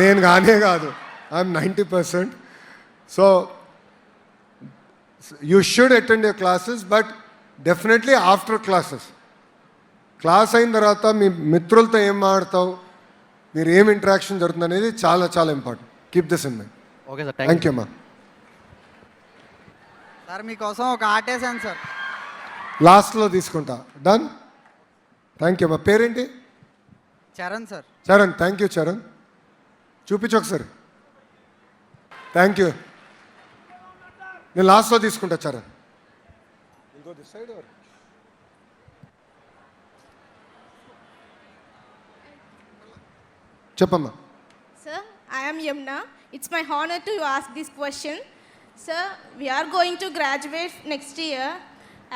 నేను కాదు, I'm 90%. So you should attend your classes, but definitely after classes. Class అయిన తర్వాత మీ మిత్రులతో ఏం మాడతావు, మీరు ఏం ఇంటరాక్షన్ జరుగుతుంది అనేది చాలా చాలా important. Keep this in mind. Okay sir. Thank you అమ్మా. సార్ మీకోసం ఒక ఆర్ట్ వేసాను సార్. లాస్ట్లో తీసుకుంటా. డన్. థ్యాంక్ యూ అమ్మా. పేరేంటి? Charan sir. Charan. Thank you Charan. చూపించు ఒకసారి. Thank you. నేను లాస్ట్లో తీసుకుంటా చరణ్. చెప్పమ్మా. Sir, I am Yamna. It's my honor to ask this question. Sir, we are going to graduate next year.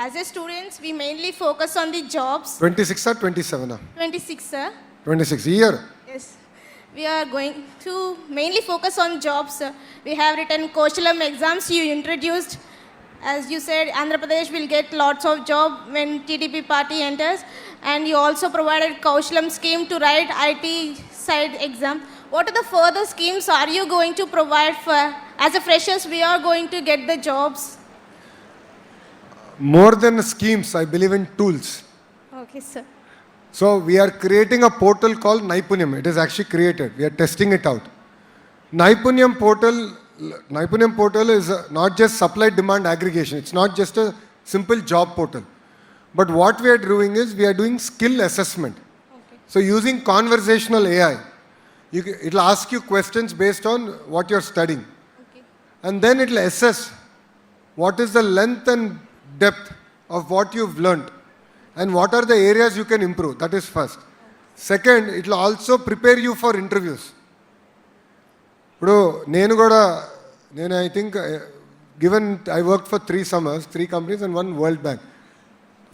As a students, we mainly focus on the jobs. 26 or 27? 26, sir. 26 year? Yes. We are going to mainly focus on jobs, sir. We have written Koshalam exams you introduced. As you said, Andhra Pradesh will get lots of job when TDP party enters. And you also provided Koshalam scheme to write IT side exam. What are the further schemes are you going to provide for? As a freshers, we are going to get the jobs. More than schemes, I believe in tools. Okay, sir. So we are creating a portal called Naipunyam. It is actually created. We are testing it out. Naipunyam portal is not just supply demand aggregation. It's not just a simple job portal. But what we are doing is we are doing skill assessment. Okay. So using conversational AI, it'll ask you questions based on what you're studying. And then it'll assess what is the length and depth of what you've learned and what are the areas you can improve. That is first. Second, it'll also prepare you for interviews. I think given I worked for 3 summers, 3 companies and 1 World Bank.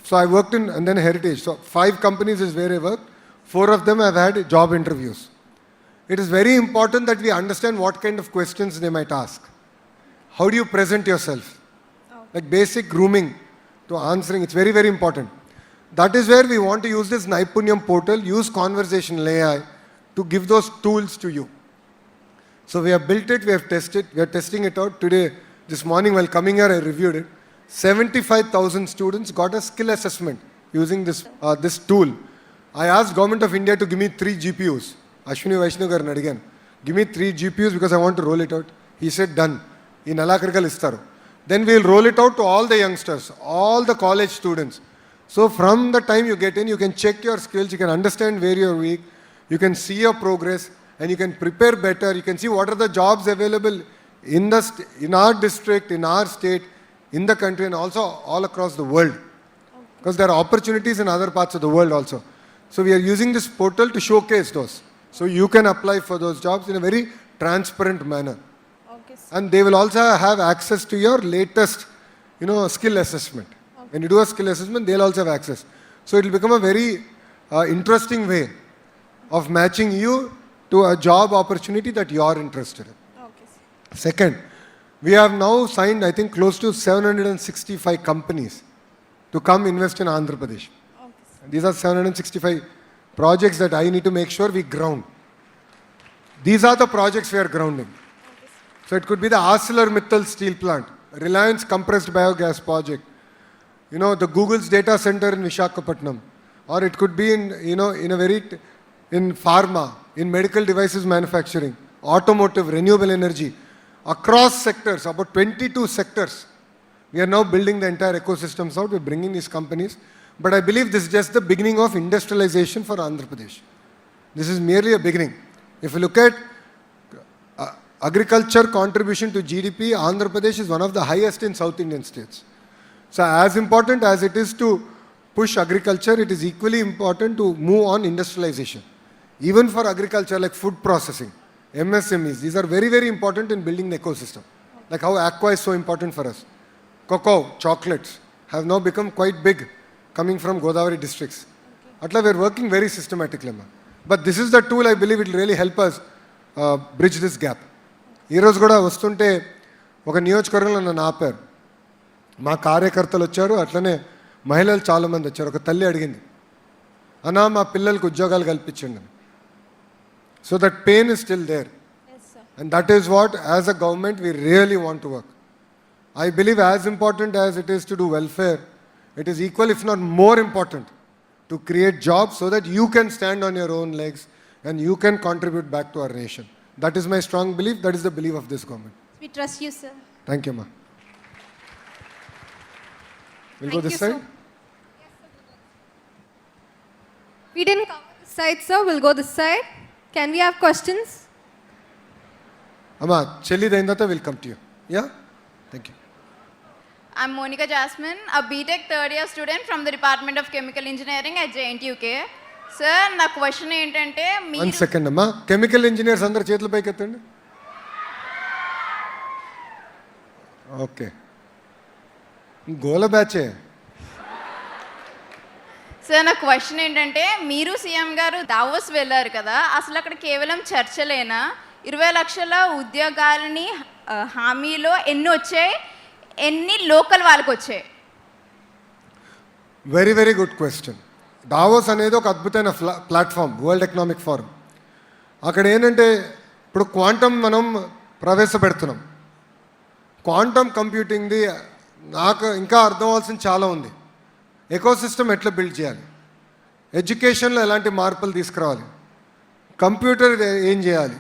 So I worked in, and then Heritage. So 5 companies is where I worked. 4 of them have had job interviews. It is very important that we understand what kind of questions they might ask. How do you present yourself? Like basic grooming to answering, it's very, very important. That is where we want to use this Naipunyam portal, use conversational AI to give those tools to you. So we have built it, we have tested, we are testing it out today. This morning while coming here, I reviewed it. 75,000 students got a skill assessment using this tool. I asked Government of India to give me 3 GPUs. Ashwini Vaishnagar Nadigan, give me 3 GPUs because I want to roll it out. He said, done. In Alakarikal Istaru. Then we'll roll it out to all the youngsters, all the college students. So from the time you get in, you can check your skills, you can understand where you're weak, you can see your progress, and you can prepare better. You can see what are the jobs available in our district, in our state, in the country, and also all across the world. Because there are opportunities in other parts of the world also. So we are using this portal to showcase those. So you can apply for those jobs in a very transparent manner. And they will also have access to your latest, skill assessment. When you do a skill assessment, they'll also have access. So it will become a very interesting way of matching you to a job opportunity that you are interested in. Second, we have now signed, I think, close to 765 companies to come invest in Andhra Pradesh. These are 765 projects that I need to make sure we ground. These are the projects we are grounding. So it could be the ArcelorMittal steel plant, Reliance compressed biogas project, the Google's data center in Visakhapatnam, or it could be in pharma, in medical devices manufacturing, automotive, renewable energy, across sectors, about 22 sectors. We are now building the entire ecosystems out. We're bringing these companies. But I believe this is just the beginning of industrialization for Andhra Pradesh. This is merely a beginning. If you look at agriculture contribution to GDP, Andhra Pradesh is one of the highest in South Indian states. So as important as it is to push agriculture, it is equally important to move on industrialization. Even for agriculture, like food processing, MSMEs, these are very, very important in building the ecosystem. Like how aqua is so important for us. Cocoa, chocolates have now become quite big coming from Godavari districts. Atla, we're working very systematically. But this is the tool I believe it will really help us bridge this gap. ఈ రోజు కూడా వస్తుంటే ఒక నియోజకవర్గంలో నన్ను ఆపారు. మా కార్యకర్తలు వచ్చారు, అట్లనే మహిళలు చాలామంది వచ్చారు. ఒక తల్లి అడిగింది, అన్నా మా పిల్లలకు ఉద్యోగాలు కల్పించండి. So that pain is still there. And that is what as a government we really want to work. I believe as important as it is to do welfare, it is equal if not more important to create jobs so that you can stand on your own legs and you can contribute back to our nation. That is my strong belief. That is the belief of this government. We trust you, sir. Thank you, ma. We'll go this side. We didn't cover this side, sir. We'll go this side. Can we have questions? Amma, Chelli Daindata will come to you. Yeah? Thank you. I'm Monica Jasmine, a BTech third year student from the Department of Chemical Engineering at JNTUK. Sir, నా question ఏంటంటే one second అమ్మా, chemical engineers అందరు చేతుల పైకి ఎత్తండి. Okay, గోల బ్యాచే. Sir నా question ఏంటంటే మీరు సీఎం గారు దావోస్ వెళ్ళారు కదా, అసలు అక్కడ కేవలం చర్చలేనా? 20 లక్షల ఉద్యోగాలని హామీలో ఎన్ని వచ్చాయి, ఎన్ని లోకల్ వాళ్ళకి వచ్చాయి? Very very good question. Davos అనేది ఒక అద్భుతమైన ప్లాట్ఫామ్, వరల్డ్ ఎకనామిక్ ఫోరం. అక్కడ ఏంటంటే ఇప్పుడు క్వాంటమ్ మనం ప్రవేశపెడుతున్నాం. క్వాంటమ్ కంప్యూటింగ్ది నాకు ఇంకా అర్థం అవ్వాల్సింది చాలా ఉంది. ఎకోసిస్టమ్ ఎట్లా బిల్డ్ చేయాలి, ఎడ్యుకేషన్లో ఎలాంటి మార్పులు తీసుకురావాలి, కంప్యూటర్ ఏం చేయాలి,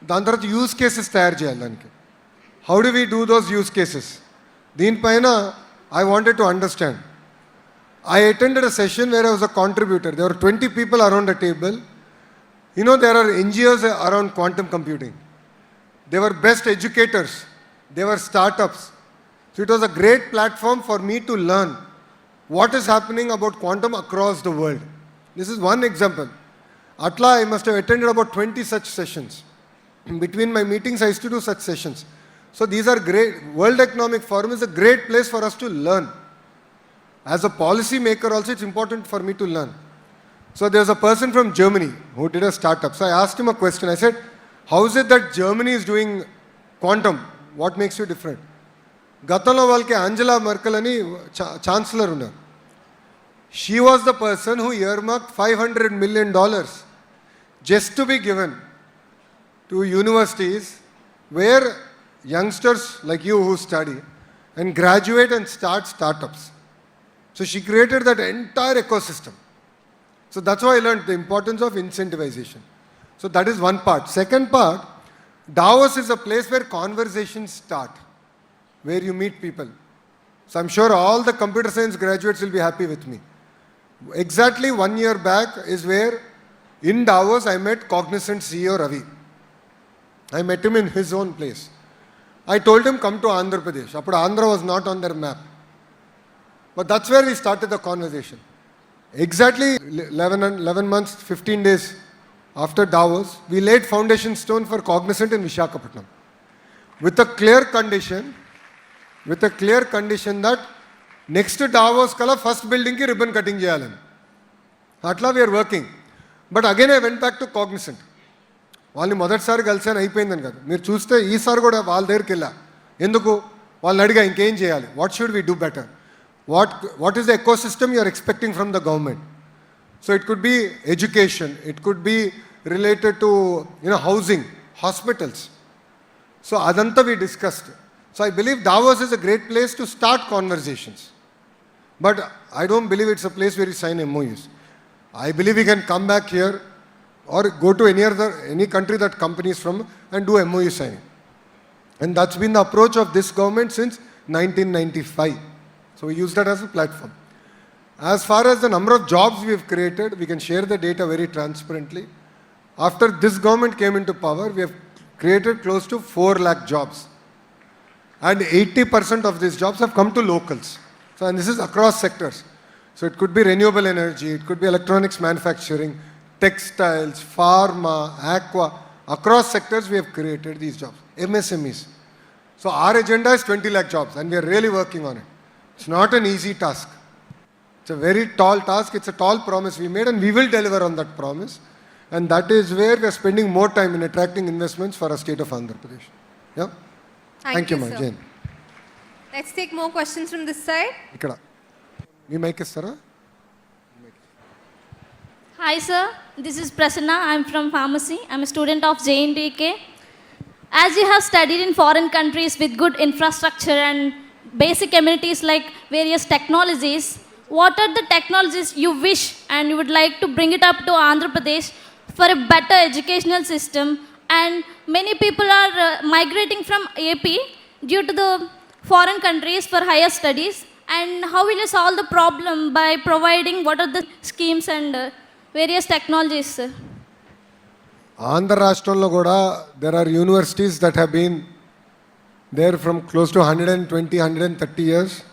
దాని తర్వాత యూజ్ కేసెస్ తయారు చేయాలి. దానికి how do we do those use cases, దీనిపైన I wanted to understand. I attended a session where I was a contributor. There were 20 people around the table. You know, there are NGOs around quantum computing. They were best educators. They were startups. So it was a great platform for me to learn what is happening about quantum across the world. This is one example. Atla, I must have attended about 20 such sessions. In between my meetings, I used to do such sessions. So these are great. World Economic Forum is a great place for us to learn. As a policy maker also, it's important for me to learn. So there's a person from Germany who did a startup. So I asked him a question. I said, how is it that Germany is doing quantum? What makes you different? Gatanlo valke Angela Merkel ani chancellor unnaru. She was the person who earmarked $500 million just to be given to universities where youngsters like you who study and graduate and start startups. So she created that entire ecosystem. So that's why I learned the importance of incentivization. So that is one part. Second part, Davos is a place where conversations start, where you meet people. So I'm sure all the computer science graduates will be happy with me. Exactly 1 year back is where in Davos I met Cognizant CEO Ravi. I met him in his own place. I told him come to Andhra Pradesh. Appudu Andhra was not on their map. But that's where we started the conversation. Exactly 11 months, 15 days after Davos, we laid foundation stone for Cognizant in Visakhapatnam. With a clear condition that next to Davos kala first building ki ribbon cutting cheyalani. Atla we are working. But again I went back to Cognizant. వాళ్ళని మొదటిసారి కలిసాను అయిపోయిందని కాదు, మీరు చూస్తే ఈసారి కూడా వాళ్ళ దగ్గరికి వెళ్ళా. ఎందుకు? వాళ్ళని అడిగా ఇంకేం చేయాలి, what should we do better, what is the ecosystem you are expecting from the government. So it could be education, it could be related to housing, hospitals. So అదంతా we discussed. So I believe Davos is a great place to start conversations. But I don't believe it's a place where you sign MOUs. I believe we can come back here or go to any country that companies from and do MOU signing. And that's been the approach of this government since 1995. So we use that as a platform. As far as the number of jobs we have created, we can share the data very transparently. After this government came into power, we have created close to 4 lakh jobs. And 80% of these jobs have come to locals. So, and this is across sectors. So it could be renewable energy, it could be electronics manufacturing, textiles, pharma, aqua. Across sectors we have created these jobs. MSMEs. So our agenda is 20 lakh jobs and we are really working on it. It's not an easy task. It's a very tall task. It's a tall promise we made and we will deliver on that promise. And that is where we are spending more time in attracting investments for our state of Andhra Pradesh. Yeah? Thank you, sir. Jane. Let's take more questions from this side. Ikkada. మీ mic ఇస్తారా? Hi sir, this is Prasanna. I'm from pharmacy. I'm a student of JNDK. As you have studied in foreign countries with good infrastructure and basic amenities like various technologies, what are the technologies you wish and you would like to bring it up to Andhra Pradesh for a better educational system? And many people are migrating from AP due to the foreign countries for higher studies. And how will you solve the problem by providing what are the schemes and various technologies, sir? Andhra Rashtrallo kuda there are universities that have been there from close to 120, 130 years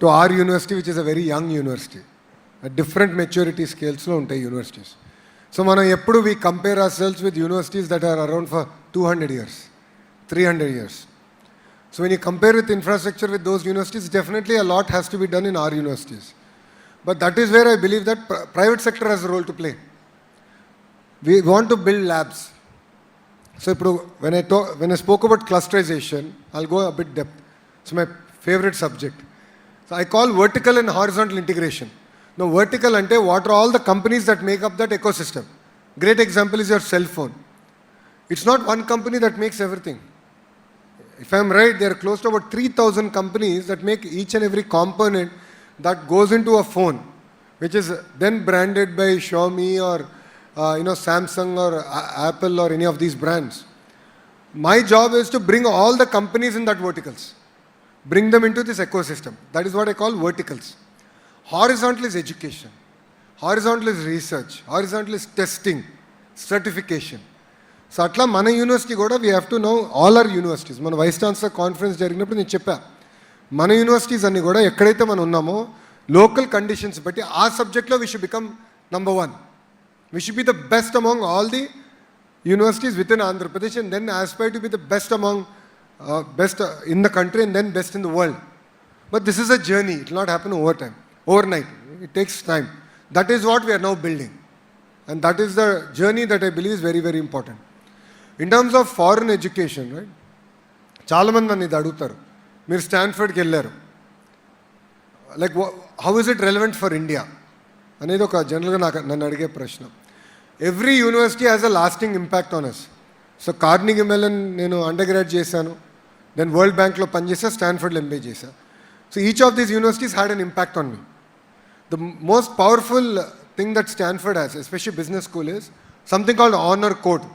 to our university, which is a very young university. At different maturity scales lo untai universities. So మనం ఎప్పుడు we compare ourselves with universities that are around for 200 years, 300 years. So when you compare with infrastructure with those universities, definitely a lot has to be done in our universities. But that is where I believe that private sector has a role to play. We want to build labs. So when I spoke about clusterization, I'll go a bit depth. It's my favorite subject. So I call vertical and horizontal integration. Now vertical ante what are all the companies that make up that ecosystem? Great example is your cell phone. It's not one company that makes everything. If I'm right, there are close to about 3,000 companies that make each and every component that goes into a phone, which is then branded by Xiaomi or Samsung or Apple or any of these brands. My job is to bring all the companies in that verticals, bring them into this ecosystem. That is what I call verticals. horizontal is education, horizontal is research, horizontal is testing, certification. So అట్లా మన university కూడా we have to know all our universities. మన vice chancellor conference జరిగినప్పుడు నేను చెప్పా, మన universities అన్నీ కూడా ఎక్కడైతే మనం ఉన్నామో లోకల్ కండిషన్స్ బట్టి ఆ సబ్జెక్ట్లో we should become number 1. We should be the best among all the universities within Andhra Pradesh and then aspire to be the best among best in the country and then best in the world. But this is a journey. It will not happen overnight. It takes time. That is what we are now building. And that is the journey that I believe is very, very important. In terms of foreign education, right? చాలా మంది నన్ను ఇది అడుగుతారు, మీరు స్టాన్ఫర్డ్కి వెళ్ళారు, like how is it relevant for India అనేది ఒక జనరల్గా నన్ను అడిగే ప్రశ్న. Every university has a lasting impact on us. So Carnegie Mellon నేను అండర్ గ్రాడ్ చేశాను, దెన్ వరల్డ్ బ్యాంక్లో పనిచేసా, స్టాన్ఫర్డ్లో ఎంబీఏ చేశా. So each of these universities had an impact on me. The most powerful thing that Stanford has, especially business school, is something called honour code.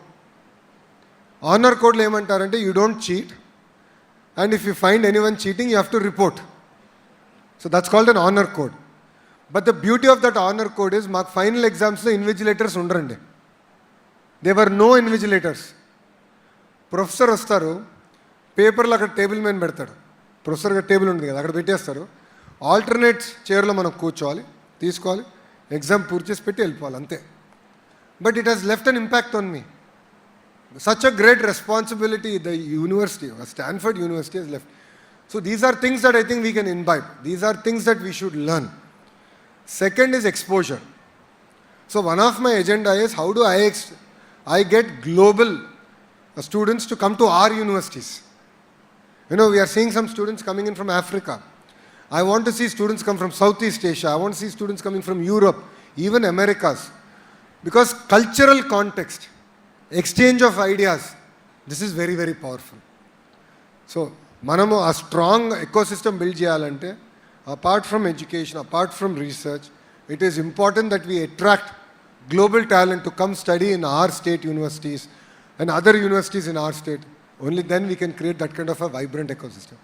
Honour కోడ్లో ఏమంటారంటే you don't cheat and if you find anyone cheating you have to report. So that's called an honour code. But the beauty of that honour code is మాకు final ఎగ్జామ్స్లో invigilators ఉండరండి. There were no invigilators. Professor వస్తారు, పేపర్లు అక్కడ table మీద పెడతాడు, ప్రొఫెసర్గా table ఉంటుంది కదా అక్కడ పెట్టేస్తారు, ఆల్టర్నేట్ చైర్లో మనం కూర్చోవాలి, తీసుకోవాలి, ఎగ్జామ్ పూర్తి చేసి పెట్టి వెళ్ళిపోవాలి, అంతే. But it has left an impact on me. Such a great responsibility the university, Stanford University, has left. So these are things that I think we can imbibe. These are things that we should learn. Second is exposure. So one of my agenda is how do I get global students to come to our universities. You know, we are seeing some students coming in from Africa. I want to see students come from Southeast Asia. I want to see students coming from Europe, even Americas. Because cultural context, exchange of ideas, this is very, very powerful. So manamu a strong ecosystem build cheyalante, apart from education, apart from research, it is important that we attract global talent to come study in our state universities and other universities in our state. Only then we can create that kind of a vibrant ecosystem.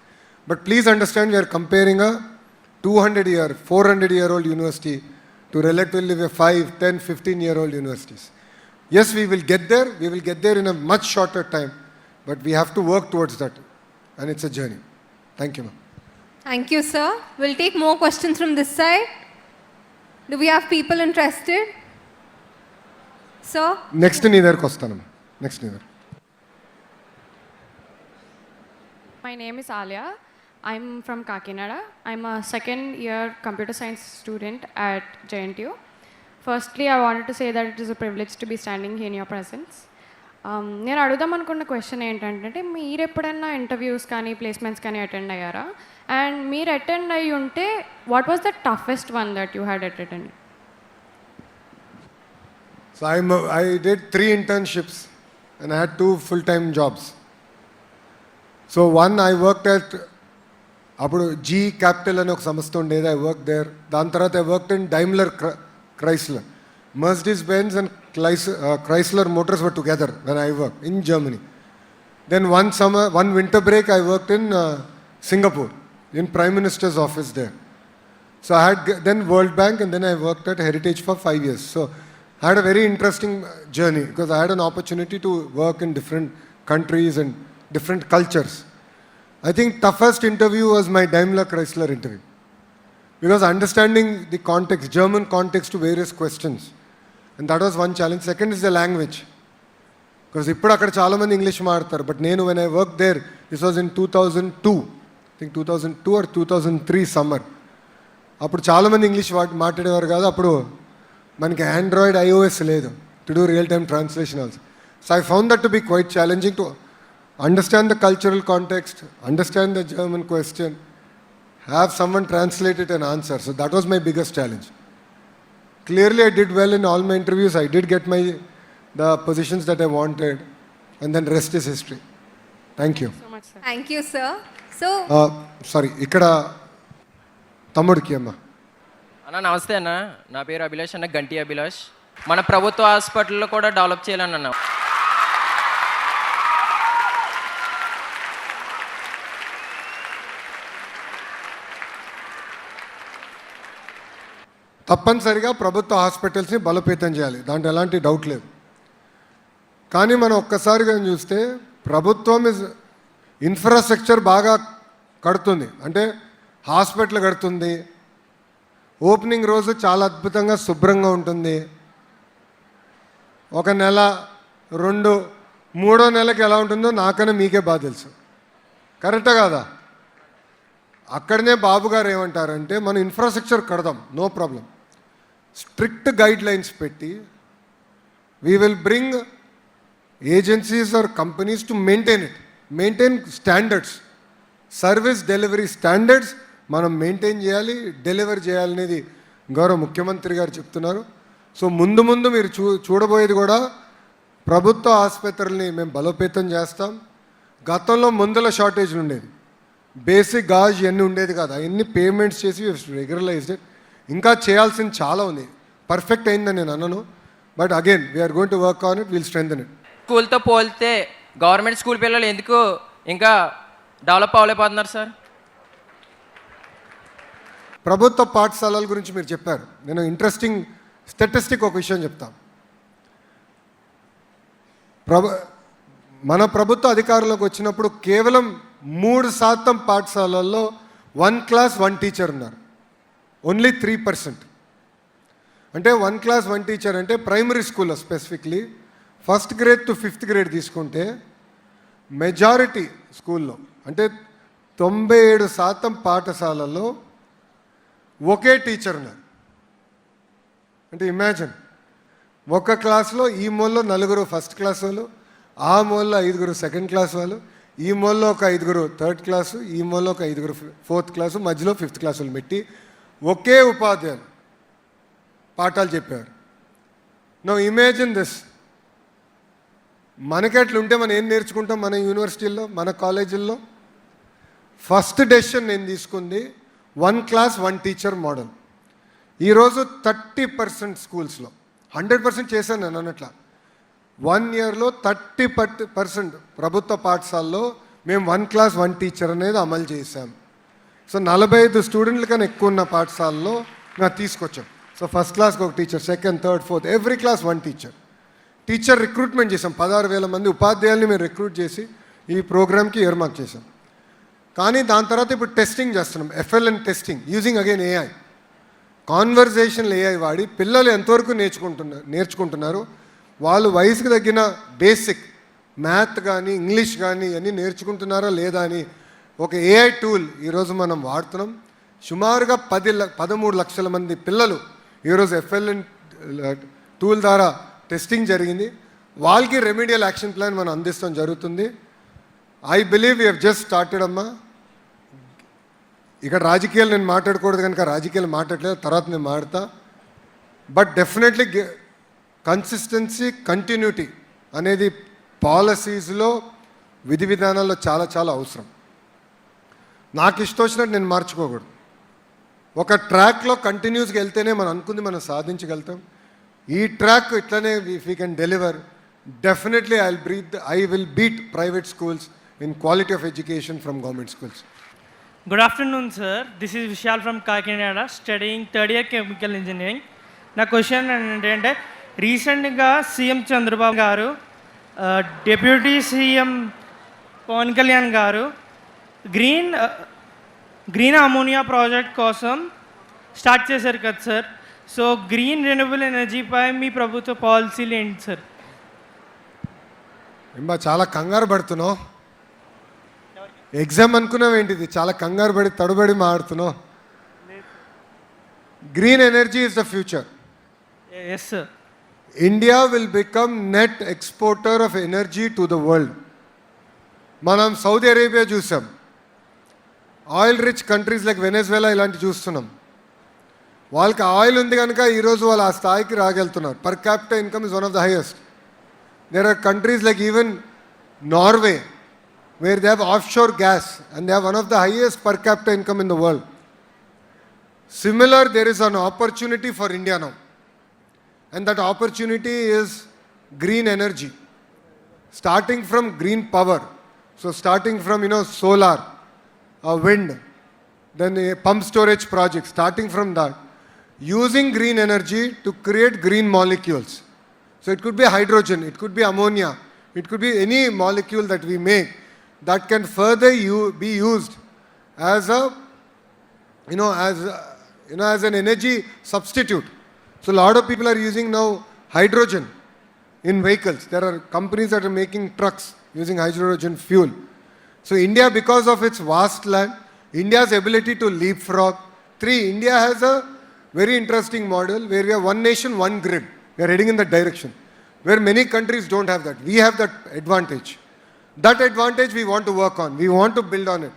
But please understand, we are comparing a 200-year, 400-year-old university to relatively 5, 10, 15-year-old universities. Yes, we will get there. We will get there in a much shorter time, but we have to work towards that, and it's a journey. Thank you, ma'am. Thank you, sir. We'll take more questions from this side. Do we have people interested? Sir? Next neither kostanam. Next neither. My name is Alia. I'm from Kakinada. I'm a second year computer science student at JNTU. Firstly, I wanted to say that it is a privilege to be standing here in your presence. నేను అడుగుదాం అనుకున్న question ఏంటంటే, మీరు ఎప్పుడైనా interviews కానీ placements కానీ attend అయ్యారా? And మీరు అటెండ్ అయ్యి ఉంటే what was the toughest one that you had attend? So I did 3 internships and I had 2 full-time jobs. So one, I worked at అప్పుడు G Capital అని ఒక సంస్థ ఉండేది, I worked there. దాని తర్వాత I worked in Daimler Chrysler. Mercedes-Benz and Chrysler Motors were together when I worked in Germany. Then one winter break, I worked in Singapore, in Prime Minister's office there. So I had then World Bank and then I worked at Heritage for 5 years. So I had a very interesting journey because I had an opportunity to work in different countries and different cultures. I think toughest interview was my Daimler Chrysler interview. Because understanding the context, German context to various questions. And that was one challenge. Second is the language. Because ఇప్పుడు అక్కడ చాలా మంది English మాట్లాడతారు, but నేను when I worked there, this was in 2002, I think 2002 or 2003 summer. అప్పుడు చాలా మంది English మాట్లాడేవారు కాదు. అప్పుడు మనకి ఆండ్రాయిడ్ iOS లేదు to do real time translation also. So I found that to be quite challenging to understand the cultural context, understand the German question, have someone translate it and answer. So that was my biggest challenge. Clearly I did well in all my interviews. I did get the positions that I wanted, and then rest is history. Thank you. So much, sir. Thank you, sir. So sorry, ఇక్కడ తమ్ముడికి అమ్మ. అన్న నమస్తే అన్న, నా పేరు అభిలాష్ అన్న, గంటి అభిలాష్. మన ప్రభుత్వ హాస్పిటల్లో కూడా డెవలప్ చేయాలని అన్న. తప్పనిసరిగా ప్రభుత్వ హాస్పిటల్స్ని బలోపేతం చేయాలి, దాంట్లో ఎలాంటి డౌట్ లేదు. కానీ మనం ఒక్కసారిగా చూస్తే ప్రభుత్వం ఇన్ఫ్రాస్ట్రక్చర్ బాగా కడుతుంది, అంటే హాస్పిటల్ కడుతుంది, ఓపెనింగ్ రోజు చాలా అద్భుతంగా శుభ్రంగా ఉంటుంది. ఒక నెల 2 3వ నెలకి ఎలా ఉంటుందో నాకన్నా మీకే బాగా తెలుసు, కరెక్టా కాదా? అక్కడనే బాబు గారు ఏమంటారంటే మనం ఇన్ఫ్రాస్ట్రక్చర్ కడదాం, no problem, strict guidelines పెట్టి we will bring agencies or companies to maintain standards, service delivery standards మనం మెయింటైన్ చేయాలి, డెలివరీ చేయాలనేది గౌరవ ముఖ్యమంత్రి గారు చెప్తున్నారు. సో ముందు ముందు మీరు చూడబోయేది కూడా ప్రభుత్వ ఆసుపత్రుల్ని మేము బలోపేతం చేస్తాం. గతంలో మందుల షార్టేజ్ ఉండేది, బేసిక్ గాజ్ ఇవన్నీ ఉండేది కాదు, అవన్నీ పేమెంట్స్ చేసి రెగ్యులరైజ్డ్. ఇంకా చేయాల్సింది చాలా ఉంది, పర్ఫెక్ట్ అయిందని నేను అన్నాను, but again we're going to work on it, will strengthen it. స్కూల్తో పోలితే గవర్నమెంట్ స్కూల్ పిల్లలు ఎందుకు ఇంకా డెవలప్ అవ్వలేకపోతున్నారు సార్? ప్రభుత్వ పాఠశాలల గురించి మీరు చెప్పారు, నేను ఇంట్రెస్టింగ్ స్టాటిస్టిక్ ఒక విషయం చెప్తాను. మన ప్రభుత్వ అధికారంలోకి వచ్చినప్పుడు కేవలం 3% పాఠశాలల్లో 1 class 1 teacher ఉన్నారు, ఓన్లీ 3%. అంటే 1 class 1 teacher అంటే ప్రైమరీ స్కూల్లో specifically 1st grade to 5th grade తీసుకుంటే మెజారిటీ స్కూల్లో అంటే 97% పాఠశాలల్లో ఒకే టీచర్ ఉన్నారు. అంటే ఇమాజిన్, ఒక క్లాస్లో ఈ మూలలో 4 ఫస్ట్ క్లాస్ వాళ్ళు, ఆ మూలలో 5 సెకండ్ క్లాస్ వాళ్ళు, ఈ మూలలో ఒక 5 థర్డ్ క్లాసు, ఈ మూలలో ఒక 5 4th క్లాసు, మధ్యలో 5th క్లాస్ వాళ్ళు పెట్టి ఒకే ఉపాధ్యాయులు పాఠాలు చెప్పారు. No imagine this. మనకెట్లుంటే మనం ఏం నేర్చుకుంటాం మన యూనివర్సిటీల్లో, మన కాలేజీల్లో? ఫస్ట్ డెసిషన్ నేను తీసుకుంది 1 class 1 teacher మోడల్. ఈరోజు 30% స్కూల్స్లో, 100% చేశాను నేను అన్నట్ల, 1 yearలో 30% ప్రభుత్వ పాఠశాలలో మేము 1 class 1 teacher అనేది అమలు చేశాం. సో 45 స్టూడెంట్ల కన్నా ఎక్కువ ఉన్న పాఠశాలలో మేము తీసుకొచ్చాం. సో ఫస్ట్ క్లాస్కి ఒక teacher, second, third, fourth, every class 1 teacher. Teacher recruitment చేసాం, 16,000 మంది ఉపాధ్యాయుల్ని మేము రిక్రూట్ చేసి ఈ ప్రోగ్రామ్కి ఇయర్మార్క్ చేసాం. కానీ దాని తర్వాత ఇప్పుడు టెస్టింగ్ చేస్తున్నాం, FLN testing using again AI, conversational AI వాడి పిల్లలు ఎంతవరకు నేర్చుకుంటున్నారు, వాళ్ళు వయసుకు తగ్గిన బేసిక్ మ్యాథ్ కానీ ఇంగ్లీష్ కానీ అన్నీ నేర్చుకుంటున్నారా లేదా అని ఒక AI టూల్ ఈరోజు మనం వాడుతున్నాం. సుమారుగా 13 లక్షల మంది పిల్లలు ఈరోజు FLN టూల్ ద్వారా టెస్టింగ్ జరిగింది. వాళ్ళకి రెమెడియల్ యాక్షన్ ప్లాన్ మనం అందిస్తాం జరుగుతుంది. I believe we have just started అమ్మా. ఇక్కడ రాజకీయాలు నేను మాట్లాడకూడదు కనుక రాజకీయాలు మాట్లాడలేదు, తర్వాత నేను మాట్లాడతా. బట్ డెఫినెట్లీ కన్సిస్టెన్సీ, కంటిన్యూటీ అనేది పాలసీస్లో, విధి విధానాల్లో చాలా చాలా అవసరం. నాకు ఇష్టం వచ్చినట్టు నేను మార్చుకోకూడదు. ఒక ట్రాక్లో కంటిన్యూస్గా వెళ్తేనే మనం అనుకుంది మనం సాధించగలుగుతాం. ఈ ట్రాక్ ఇట్లనే if you can deliver, definitely I will beat private schools in quality of education from government schools. Good afternoon, sir. This is Vishal from Kakinada, studying 3rd year chemical engineering. నా question ఏంటంటే, రీసెంట్గా CM Chandrababu గారు, deputy CM Pawan Kalyan గారు green ammonia project కోసం start చేశారు కదా sir. So green renewable ఎనర్జీపై మీ ప్రభుత్వ పాలసీలు ఏంటి సార్? ఏమా చాలా కంగారు పడుతున్నావు, ఎగ్జామ్ అనుకున్నావు ఏంటిది, చాలా కంగారు పడి తడుబడి మాడుతున్నావు. Green energy is the future. Yes sir. India will become net exporter of energy to the world. మనం సౌదీ అరేబియా చూసాం, oil rich countries like Venezuela ఇలాంటివి చూస్తున్నాం. వాళ్ళకి ఆయిల్ ఉంది కనుక ఈరోజు వాళ్ళు ఆ స్థాయికి రాగలుగుతున్నారు. Per capital income is one of the highest. There are countries like even Norway where they have offshore gas and they have one of the highest per capita income in the world. Similar, there is an opportunity for India now, and that opportunity is green energy, starting from green power. So starting from solar, wind, then a pump storage project, starting from that. using green energy to create green molecules. So it could be hydrogen, it could be ammonia, it could be any molecule that we make that can further be used as a, as an energy substitute. So a lot of people are using now hydrogen in vehicles. There are companies that are making trucks using hydrogen fuel. So India, because of its vast land, India's ability to leapfrog. 3, India has a very interesting model where we have one nation, one grid. We are heading in that direction, where many countries don't have that. We have that advantage. That advantage we want to work on. We want to build on it.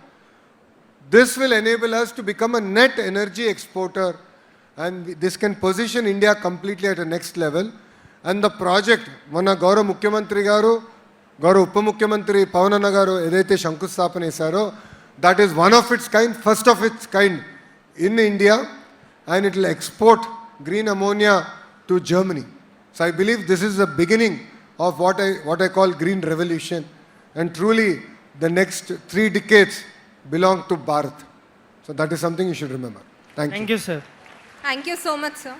This will enable us to become a net energy exporter, and this can position India completely at a next level. And the project, Mana Gaurav Mukhyamantri Garu, Gaurav Upamukhyamantri Pavanana Garu, Edaithe Shankusthapana chesaro, that is one of its kind, first of its kind in India, and it will export green ammonia to Germany. So I believe this is the beginning of what I call green revolution, and truly the next 3 decades belong to Bharat. So that is something you should remember. Thank you. Thank you, sir. Thank you so much, sir.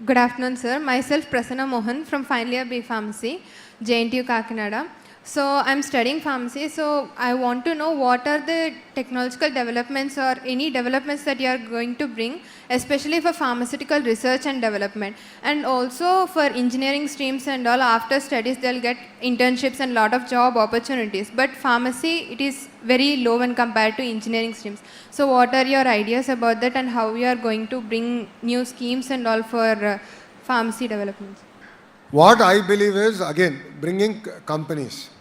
Good afternoon, sir. Myself, Prasanna Mohan from final year B Pharmacy, JNTU Kakinada. So I'm studying pharmacy. So I want to know what are the technological developments or any developments that you are going to bring, especially for pharmaceutical research and development, and also for engineering streams and all. After studies, they'll get internships and lot of job opportunities. But pharmacy, it is very low when compared to engineering streams. So what are your ideas about that, and how you are going to bring new schemes and all for pharmacy developments? What I believe is, again, bringing companies,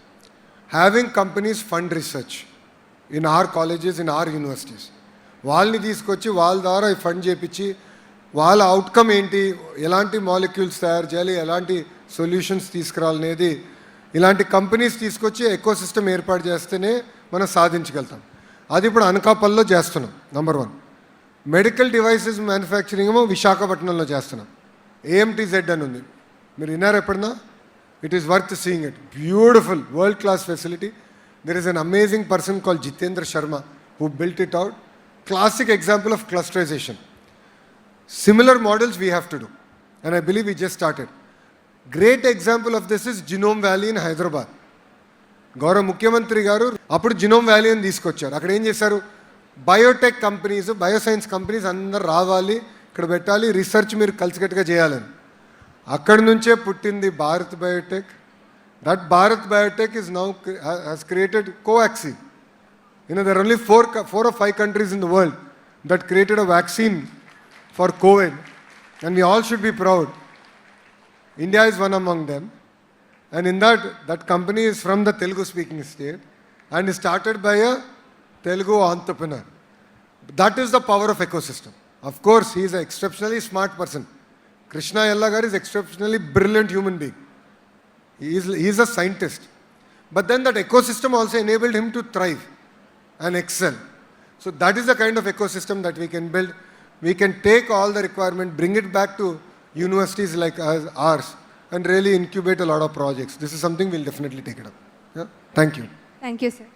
having companies fund research in our colleges, in our universities. వాళ్ళని తీసుకొచ్చి వాళ్ళ ద్వారా ఈ fund చేయించి వాళ్ళ outcome ఏంటి, ఎలాంటి molecules తయారు చేయాలి, ఎలాంటి సొల్యూషన్స్ తీసుకురావాలనేది ఇలాంటి కంపెనీస్ తీసుకొచ్చి ఎకోసిస్టమ్ ఏర్పాటు చేస్తేనే మనం సాధించగలుగుతాం. అది ఇప్పుడు అనకాపల్లిలో చేస్తున్నాం. నంబర్ 1. మెడికల్ డివైసెస్ మ్యానుఫ్యాక్చరింగ్ ఏమో విశాఖపట్నంలో చేస్తున్నాం. AMTZ అని ఉంది, మీరు విన్నారా ఎప్పుడన్నా? It is worth seeing it. Beautiful, world-class facility. There is an amazing person called Jitendra Sharma who built it out. Classic example of clusterization. Similar models we have to do. And I believe we just started. Great example of this is Genome Valley in Hyderabad. Gaurav Mukhyamantri Garu, appudu Genome Valley అని తీసుకొచ్చారు. అక్కడ ఏం చేశారు? Biotech companies, bioscience companies అందరు రావాలి, ఇక్కడ పెట్టాలి, research మీరు కలిసికట్టుగా చేయాలని. అక్కడి నుంచే పుట్టింది Bharat Biotech. That Bharat Biotech is now has created covaxin. There are only 4 or 5 countries in the world that created a vaccine for COVID, and we all should be proud. India is one among them, and in that company is from the Telugu speaking state and is started by a Telugu entrepreneur. That is the power of ecosystem. Of course, he is an exceptionally smart person. Krishna Yellagaru is exceptionally brilliant human being. He is a scientist. But then that ecosystem also enabled him to thrive and excel. So that is the kind of ecosystem that we can build. We can take all the requirement, bring it back to universities like ours, and really incubate a lot of projects. This is something we'll definitely take it up. Yeah? Thank you. Thank you, sir.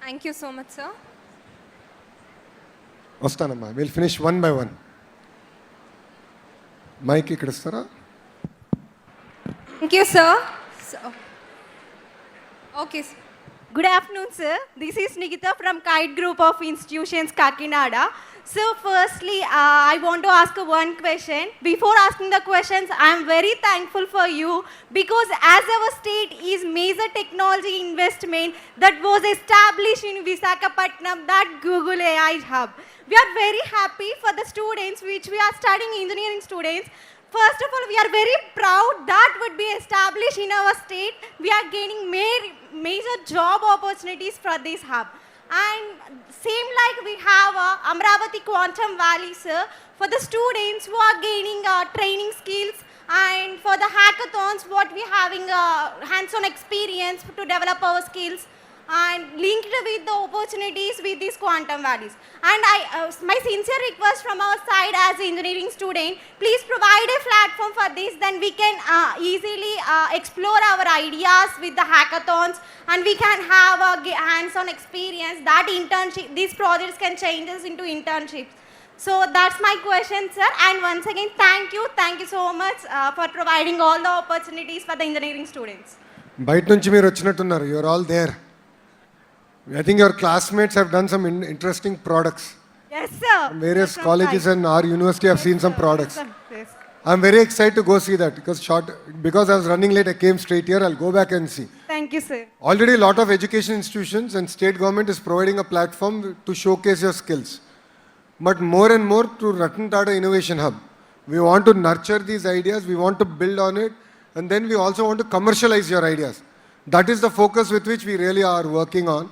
Thank you so much, sir. Vastanamma. We'll finish one by one. Mike ఇక్కడ ఇస్తారా? Thank you, sir. Okay, sir. Good afternoon, sir. This is Nikita from Kite Group of Institutions, Kakinada. So firstly, I want to ask one question. Before asking the questions, I am very thankful for you, because as our state is major technology investment that was established in Visakhapatnam, that Google AI hub. We are very happy for the students which we are studying, engineering students. First of all, we are very proud that would be established in our state. We are gaining major job opportunities for this hub. And same like we have Amravati Quantum Valley, sir, for the students who are gaining training skills, and for the hackathons, what we having hands-on experience to develop our skills. and linked with the opportunities with these quantum values. And my sincere request from our side as an engineering student, please provide a platform for this, then we can easily explore our ideas with the hackathons, and we can have a hands-on experience that internship, these projects can change us into internships. So that's my question, sir. And once again, thank you so much for providing all the opportunities for the engineering students. బయట నుంచి మీరు వచ్చినట్టున్నారు, you're all there. I think your classmates have done some interesting products. Yes, sir. Various colleges and our university have seen some products. Yes. I'm very excited to go see that because I was running late, I came straight here. I'll go back and see. Thank you, sir. Already a lot of education institutions and state government is providing a platform to showcase your skills. But more and more to Ratan Tata Innovation Hub. We want to nurture these ideas, we want to build on it, and then we also want to commercialize your ideas. That is the focus with which we really are working on.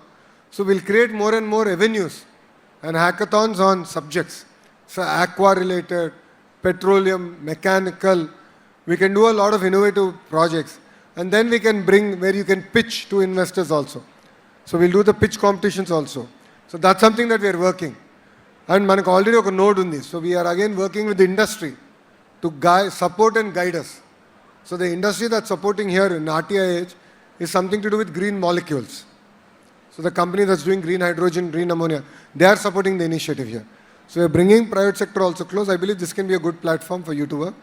So we'll create more and more avenues and hackathons on subjects. So aqua related, petroleum, mechanical, we can do a lot of innovative projects. And then we can bring where you can pitch to investors also. So we'll do the pitch competitions also. So that's something that we are working. And మనకు already ఒక node ఉంది. So we're again working with industry to support and guide us. So the industry that supporting here in RTIH is something to do with green molecules. So the company that's doing green hydrogen, green ammonia, they are supporting the initiative here. So we're bringing private sector also close. I believe this can be a good platform for you to work.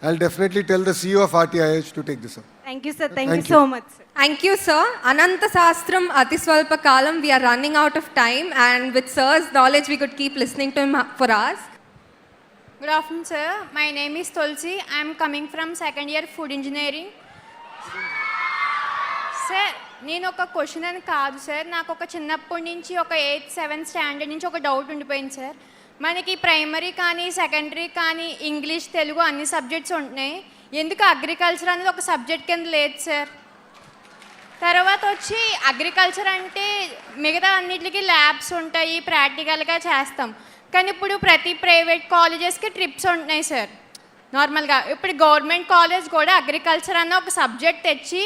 I'll definitely tell the CEO of RTIH to take this up. Thank you, sir. Thank you so much, sir. Thank you, sir. Ananta Sastram Ati Swalpa Kalam. We are running out of time, and with sir's knowledge, we could keep listening to him for hours. Good afternoon, sir. My name is Tulsi. I am coming from second year food engineering. Sir నేను ఒక question అని కాదు sir, నాకు ఒక చిన్నప్పటి నుంచి ఒక 8th 7th standard నుంచి ఒక డౌట్ ఉండిపోయింది సార్. మనకి ప్రైమరీ కానీ సెకండరీ కానీ ఇంగ్లీష్ తెలుగు అన్ని సబ్జెక్ట్స్ ఉంటున్నాయి, ఎందుకు అగ్రికల్చర్ అనేది ఒక సబ్జెక్ట్ కింద లేదు సార్? తర్వాత వచ్చి అగ్రికల్చర్ అంటే మిగతా అన్నిటికీ ల్యాబ్స్ ఉంటాయి, ప్రాక్టికల్గా చేస్తాం. కానీ ఇప్పుడు ప్రతి ప్రైవేట్ కాలేజెస్కి ట్రిప్స్ ఉంటున్నాయి సార్. నార్మల్గా ఇప్పుడు గవర్నమెంట్ కాలేజ్ కూడా అగ్రికల్చర్ అన్న ఒక సబ్జెక్ట్ తెచ్చి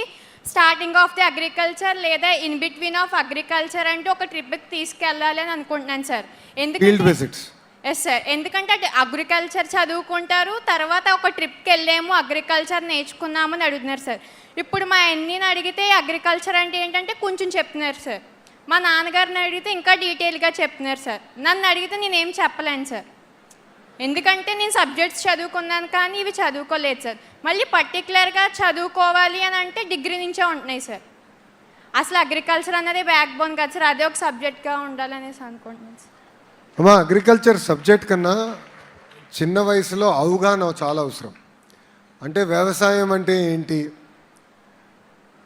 స్టార్టింగ్ ఆఫ్ ది అగ్రికల్చర్ లేదా ఇన్ బిట్వీన్ ఆఫ్ అగ్రికల్చర్ అంటే ఒక ట్రిప్కి తీసుకెళ్ళాలి అని అనుకుంటున్నాను సార్. ఎందుకంటే ఎస్ సార్, ఎందుకంటే అగ్రికల్చర్ చదువుకుంటారు, తర్వాత ఒక ట్రిప్కి వెళ్ళాము అగ్రికల్చర్ నేర్చుకున్నాము అని అడుగుతున్నారు సార్. ఇప్పుడు మా అన్నీని అడిగితే అగ్రికల్చర్ అంటే ఏంటంటే కొంచెం చెప్తున్నారు సార్, మా నాన్నగారిని అడిగితే ఇంకా డీటెయిల్గా చెప్తున్నారు సార్, నన్ను అడిగితే నేనేం చెప్పలేను సార్. ఎందుకంటే నేను సబ్జెక్ట్స్ చదువుకున్నాను కానీ ఇవి చదువుకోలేదు సార్. మళ్ళీ పర్టికులర్గా చదువుకోవాలి అని అంటే డిగ్రీ నుంచే ఉంటున్నాయి సార్. అసలు అగ్రికల్చర్ అన్నది బ్యాక్ బోన్ కదా సార్, అదే ఒక సబ్జెక్ట్గా ఉండాలనేసి అనుకుంటున్నాను సార్. అమ్మా, అగ్రికల్చర్ సబ్జెక్ట్ కన్నా చిన్న వయసులో అవగాహన చాలా అవసరం. అంటే వ్యవసాయం అంటే ఏంటి,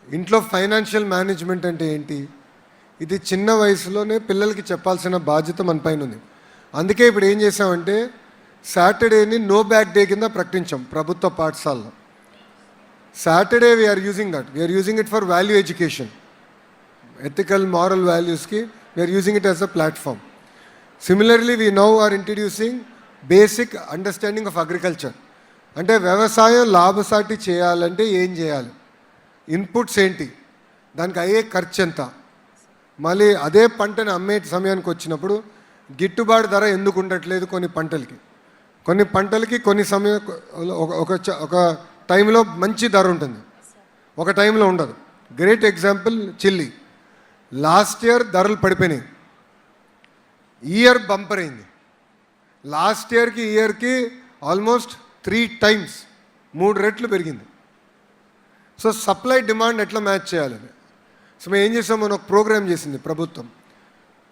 ఇంట్లో ఫైనాన్షియల్ మేనేజ్మెంట్ అంటే ఏంటి, ఇది చిన్న వయసులోనే పిల్లలకి చెప్పాల్సిన బాధ్యత మన పైన ఉంది. అందుకే ఇప్పుడు ఏం చేసామంటే సాటర్డేని నో బ్యాగ్ డే కింద ప్రకటించాం ప్రభుత్వ పాఠశాలలో. Saturday we're using that, we're using it for value education, ethical moral వాల్యూస్కి we're using it as a platform. Similarly we now are introducing basic understanding of agriculture. అంటే వ్యవసాయం లాభసాటి చేయాలంటే ఏం చేయాలి, ఇన్పుట్స్ ఏంటి, దానికి అయ్యే ఖర్చు ఎంత, మళ్ళీ అదే పంటని అమ్మే సమయానికి వచ్చినప్పుడు గిట్టుబాటు ధర ఎందుకు ఉండట్లేదు, కొన్ని పంటలకి కొన్ని సమయం ఒక టైంలో మంచి ధర ఉంటుంది, ఒక టైంలో ఉండదు. Great example chilli. Last year ధరలు పడిపోయినాయి, ఈ ఇయర్ బంపర్ అయింది. లాస్ట్ ఇయర్కి ఈ ఇయర్కి ఆల్మోస్ట్ 3 times 3 రెట్లు పెరిగింది. సో సప్లై డిమాండ్ ఎట్లా మ్యాచ్ చేయాలని సో మేము ఏం చేసాం, మనం ఒక ప్రోగ్రామ్ చేసింది ప్రభుత్వం.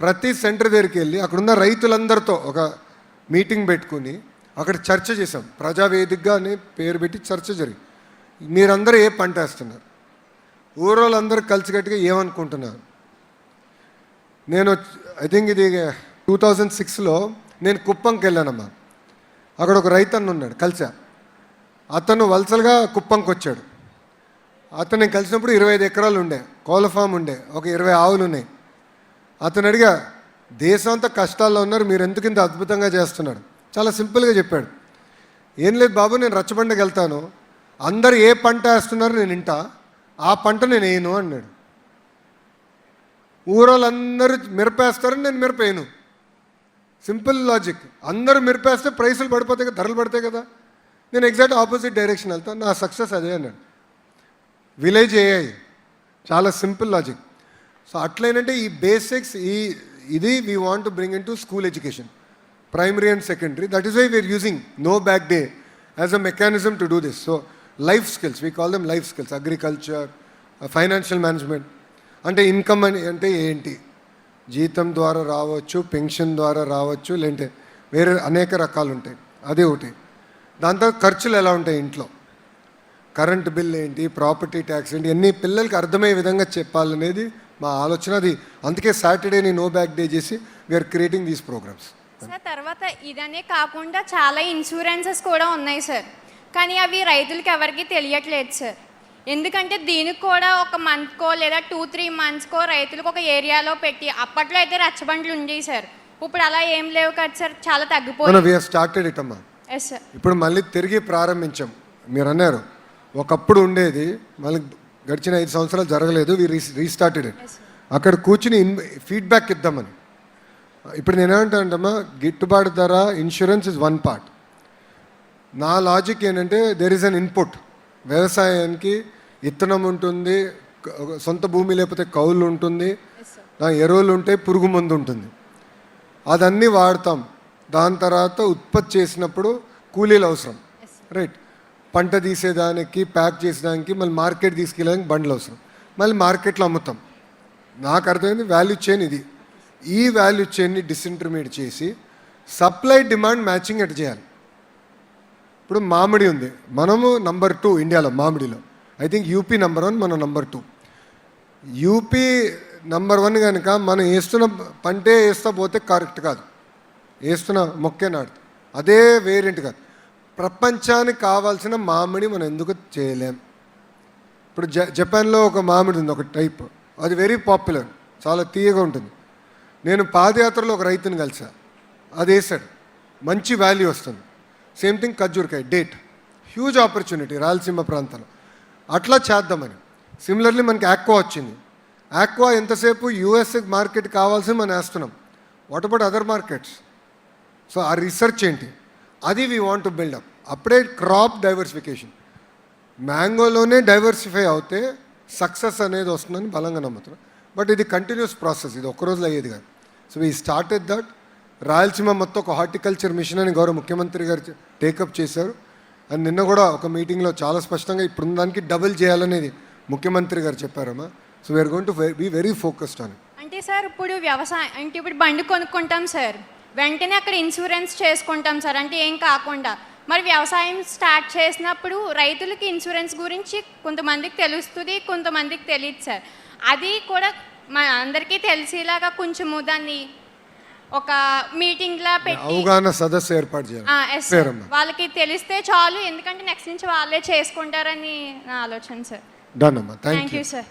ప్రతి సెంటర్ దగ్గరికి వెళ్ళి అక్కడున్న రైతులందరితో ఒక మీటింగ్ పెట్టుకుని అక్కడ చర్చ చేసాం. ప్రజావేదికగా అని పేరు పెట్టి చర్చ జరిగి మీరందరూ ఏ పంట వేస్తున్నారు, ఊరోళ్ళందరూ కలిసికట్టుగా ఏమనుకుంటున్నారు. నేను ఐ థింక్ ఇది 2006లో నేను కుప్పంకి వెళ్ళానమ్మా. అక్కడ ఒక రైతు అన్న ఉన్నాడు, కలిసా. అతను వలసలుగా కుప్పంకి వచ్చాడు. అతను నేను కలిసినప్పుడు 25 ఎకరాలు ఉండే, కోళ్ళ ఫామ్ ఉండే, ఒక 20 ఆవులు ఉన్నాయి. అతను అడిగా, దేశం అంతా కష్టాల్లో ఉన్నారు, మీరు ఎందుకు ఇంత అద్భుతంగా చేస్తున్నాడు? చాలా సింపుల్గా చెప్పాడు, ఏం లేదు బాబు, నేను రచ్చబండకి వెళ్తాను, అందరు ఏ పంట వేస్తున్నారో నేను వింటా, ఆ పంట నేను వేయను అన్నాడు. ఊరోళ్ళందరూ మిరపేస్తారని నేను మిరపేయను. Simple logic. అందరూ మిరపేస్తే ప్రైసులు పడిపోతాయి కదా, ధరలు పడతాయి కదా. నేను ఎగ్జాక్ట్ ఆపోజిట్ డైరెక్షన్ వెళ్తాను. నా సక్సెస్ అదే అన్నాడు. విలేజ్ ఏఐ చాలా సింపుల్ లాజిక్. సో అట్లయినంటే ఈ బేసిక్స్ ఇది we want to bring in to school education, primary and secondary. That is why we're using no bag day as a mechanism to do this. So life skills, we call them life skills. Agriculture, financial management. అంటే income అంటే ఏంటి, జీతం ద్వారా రావచ్చు, pension ద్వారా రావచ్చు, లేదంటే వేరే అనేక రకాలు ఉంటాయి. అదే ఒకటి. దాంతో ఖర్చులు ఎలా ఉంటాయి ఇంట్లో, కరెంట్ బిల్ ఏంటి, ప్రాపర్టీ ట్యాక్స్ ఏంటి, అన్ని పిల్లలకి అర్థమయ్యే విధంగా చెప్పాలనేది మా ఆలోచన. అది అందుకే సాటర్డేని నో బ్యాక్ డే చేసి we're creating these programmes. Sir తర్వాత ఇదనే కాకుండా చాలా ఇన్సూరెన్సెస్ కూడా ఉన్నాయి సార్, కానీ అవి రైతులకి ఎవరికి తెలియట్లేదు సార్. ఎందుకంటే దీనికి కూడా ఒక మంత్కో లేదా 2-3 మంత్స్కో రైతులకు ఒక ఏరియాలో పెట్టి, అప్పట్లో అయితే రచ్చబండ్లు ఉండేవి సార్, ఇప్పుడు అలా ఏం లేవు కదా సార్, చాలా తగ్గిపోయింది. Yes sir. ఇప్పుడు మళ్ళీ తిరిగి ప్రారంభించాం. మీరు అన్నారు ఒకప్పుడు ఉండేది, మళ్ళీ గడిచిన 5 సంవత్సరాలు జరగలేదు. Restarted it. అక్కడ కూర్చుని ఫీడ్బ్యాక్ ఇద్దామని. ఇప్పుడు నేనేమంటానంటమ్మా, గిట్టుబాటు ధర, ఇన్సూరెన్స్ ఇస్ వన్ పార్ట్. నా లాజిక్ ఏంటంటే దేర్ ఈస్ అన్ ఇన్పుట్. వ్యవసాయానికి ఇత్తనం ఉంటుంది, సొంత భూమి లేకపోతే కౌలు ఉంటుంది, ఎరువులు ఉంటాయి, పురుగు మందు ఉంటుంది, అదన్నీ వాడతాం. దాని తర్వాత ఉత్పత్తి చేసినప్పుడు కూలీలు అవసరం, రైట్. పంట తీసేదానికి, ప్యాక్ చేసేదానికి, మళ్ళీ మార్కెట్ తీసుకెళ్ళడానికి బండ్లు అవసరం, మళ్ళీ మార్కెట్లో అమ్ముతాం. నాకు అర్థమైంది వాల్యూ చైన్ ఇది. ఈ వాల్యూ చైన్ని డిసింటర్మీడియేట్ చేసి సప్లై డిమాండ్ మ్యాచింగ్ ఎట్ చేయాలి. ఇప్పుడు మామిడి ఉంది, మనము నంబర్ 2 ఇండియాలో మామిడిలో. ఐ థింక్ యూపీ నంబర్ 1, మనం నంబర్ 2. యూపీ నంబర్ 1 కనుక మనం వేస్తున్న పంటే వేస్తా పోతే కరెక్ట్ కాదు, వేస్తున్న మొక్కే నాడు అదే వేరియంట్ కాదు. ప్రపంచానికి కావాల్సిన మామిడి మనం ఎందుకు చేయలేం? ఇప్పుడు జపాన్లో ఒక మామిడి ఉంది, ఒక టైప్, అది వెరీ పాపులర్, చాలా తీయగా ఉంటుంది. నేను పాదయాత్రలో ఒక రైతుని కలిసా, అది వేసాడు, మంచి వాల్యూ వస్తుంది. సేమ్ థింగ్ ఖర్జూరకాయ, డేట్, హ్యూజ్ ఆపర్చునిటీ రాయలసీమ ప్రాంతంలో. అట్లా చేద్దామని. సిమిలర్లీ మనకి ఆక్వా వచ్చింది. ఆక్వా ఎంతసేపు యూఎస్ మార్కెట్ కావాల్సి మనం వేస్తున్నాం. What about other markets? So ఆ రీసెర్చ్ ఏంటి, అది వీ వాంట్ టు బిల్డప్. అప్పుడే క్రాప్ డైవర్సిఫికేషన్. మ్యాంగోలోనే డైవర్సిఫై అవుతే సక్సెస్ అనేది వస్తుందని బలంగా నమ్ముతున్నాం. బట్ ఇది కంటిన్యూస్ ప్రాసెస్, ఇది ఒక్కరోజులో అయ్యేది కాదు. So we started that. Rayalaseema మొత్తం ఒక హార్టికల్చర్ మిషన్ అని గౌరవ ముఖ్యమంత్రి గారు టేకప్ చేశారు. అండ్ నిన్న కూడా ఒక మీటింగ్లో చాలా స్పష్టంగా ఇప్పుడున్న దానికి డబుల్ చేయాలనేది ముఖ్యమంత్రి గారు చెప్పారమ్మా. So we're going to be very focused on. అంటే సార్ ఇప్పుడు వ్యవసాయం అంటే ఇప్పుడు బండి కొనుక్కుంటాం సార్, వెంటనే అక్కడ ఇన్సూరెన్స్ చేసుకుంటాం సార్, అంటే ఏం కాకుండా. మరి వ్యవసాయం స్టార్ట్ చేసినప్పుడు రైతులకి ఇన్సూరెన్స్ గురించి కొంతమందికి తెలుస్తుంది, కొంతమందికి తెలియదు సార్. అది కూడా మన అందరికీ తెలిసేలాగా కొంచెము దాన్ని ఒక మీటింగ్ లా పెట్టి అవగాహన సదస్సు ఏర్పాటు చేయాలి. వాళ్ళకి తెలిస్తే చాలు, ఎందుకంటే నెక్స్ట్ నుంచి వాళ్ళే చేసుకుంటారని నా ఆలోచన సార్. డన్ అమ్మా, thank you sir.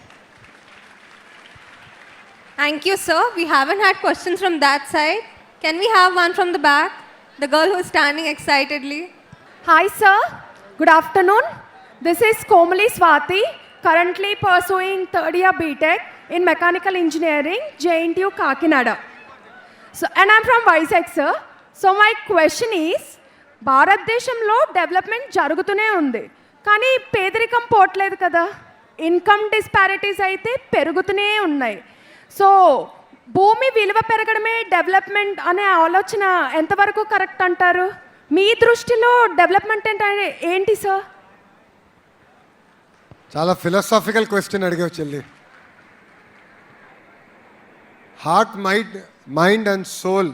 Thank you, sir. We haven't had questions from that side. Can we have one from the back? The girl who is standing excitedly. Hi, sir. Good afternoon. This is Komali Swati, currently pursuing 3rd year BTech in Mechanical Engineering, JNTU, Kakinada. So, and I'm from Vizag, sir. So, my question is, భారతదేశంలో development జరుగుతూనే ఉంది, కానీ పేదరికం పోవట్లేదు కదా. Income disparities అయితే పెరుగుతూనే ఉన్నాయి. సో భూమి విలువ పెరగడమే డెవలప్మెంట్ అనే ఆలోచన ఎంతవరకు కరెక్ట్ అంటారు? మీ దృష్టిలో డెవలప్మెంట్ అంటే ఏంటి సార్? చాలా ఫిలాసాఫికల్ క్వశ్చన్ అడిగావు చెల్లి. Heart, mind and soul,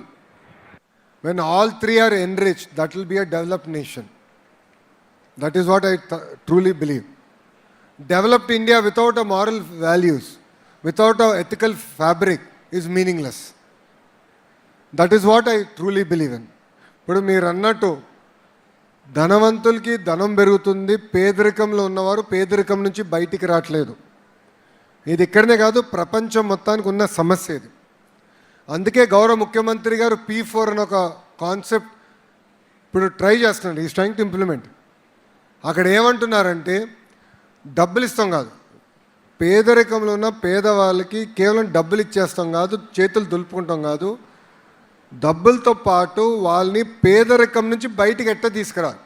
when all three are enriched, that will be a developed nation. That is what I truly believe. Developed India without a moral values, without a ethical fabric is meaningless. That is what I truly believe in. ఇప్పుడు మీరు అన్నట్టు ధనవంతులకి ధనం పెరుగుతుంది, పేదరికంలో ఉన్నవారు పేదరికం నుంచి బయటికి రావట్లేదు. ఇది ఇక్కడనే కాదు, ప్రపంచం మొత్తానికి ఉన్న సమస్య ఇది. అందుకే గౌరవ ముఖ్యమంత్రి గారు P4 అని ఒక కాన్సెప్ట్ ఇప్పుడు ట్రై చేస్తున్నాడు. Is trying to implement. అక్కడ ఏమంటున్నారంటే డబ్బులు ఇస్తాం కాదు, పేదరికంలో ఉన్న పేదవాళ్ళకి కేవలం డబ్బులు ఇచ్చేస్తాం కాదు, చేతులు దులుపుకుంటాం కాదు, డబ్బులతో పాటు వాళ్ళని పేదరికం నుంచి బయటికి ఎట్ట తీసుకురాలి,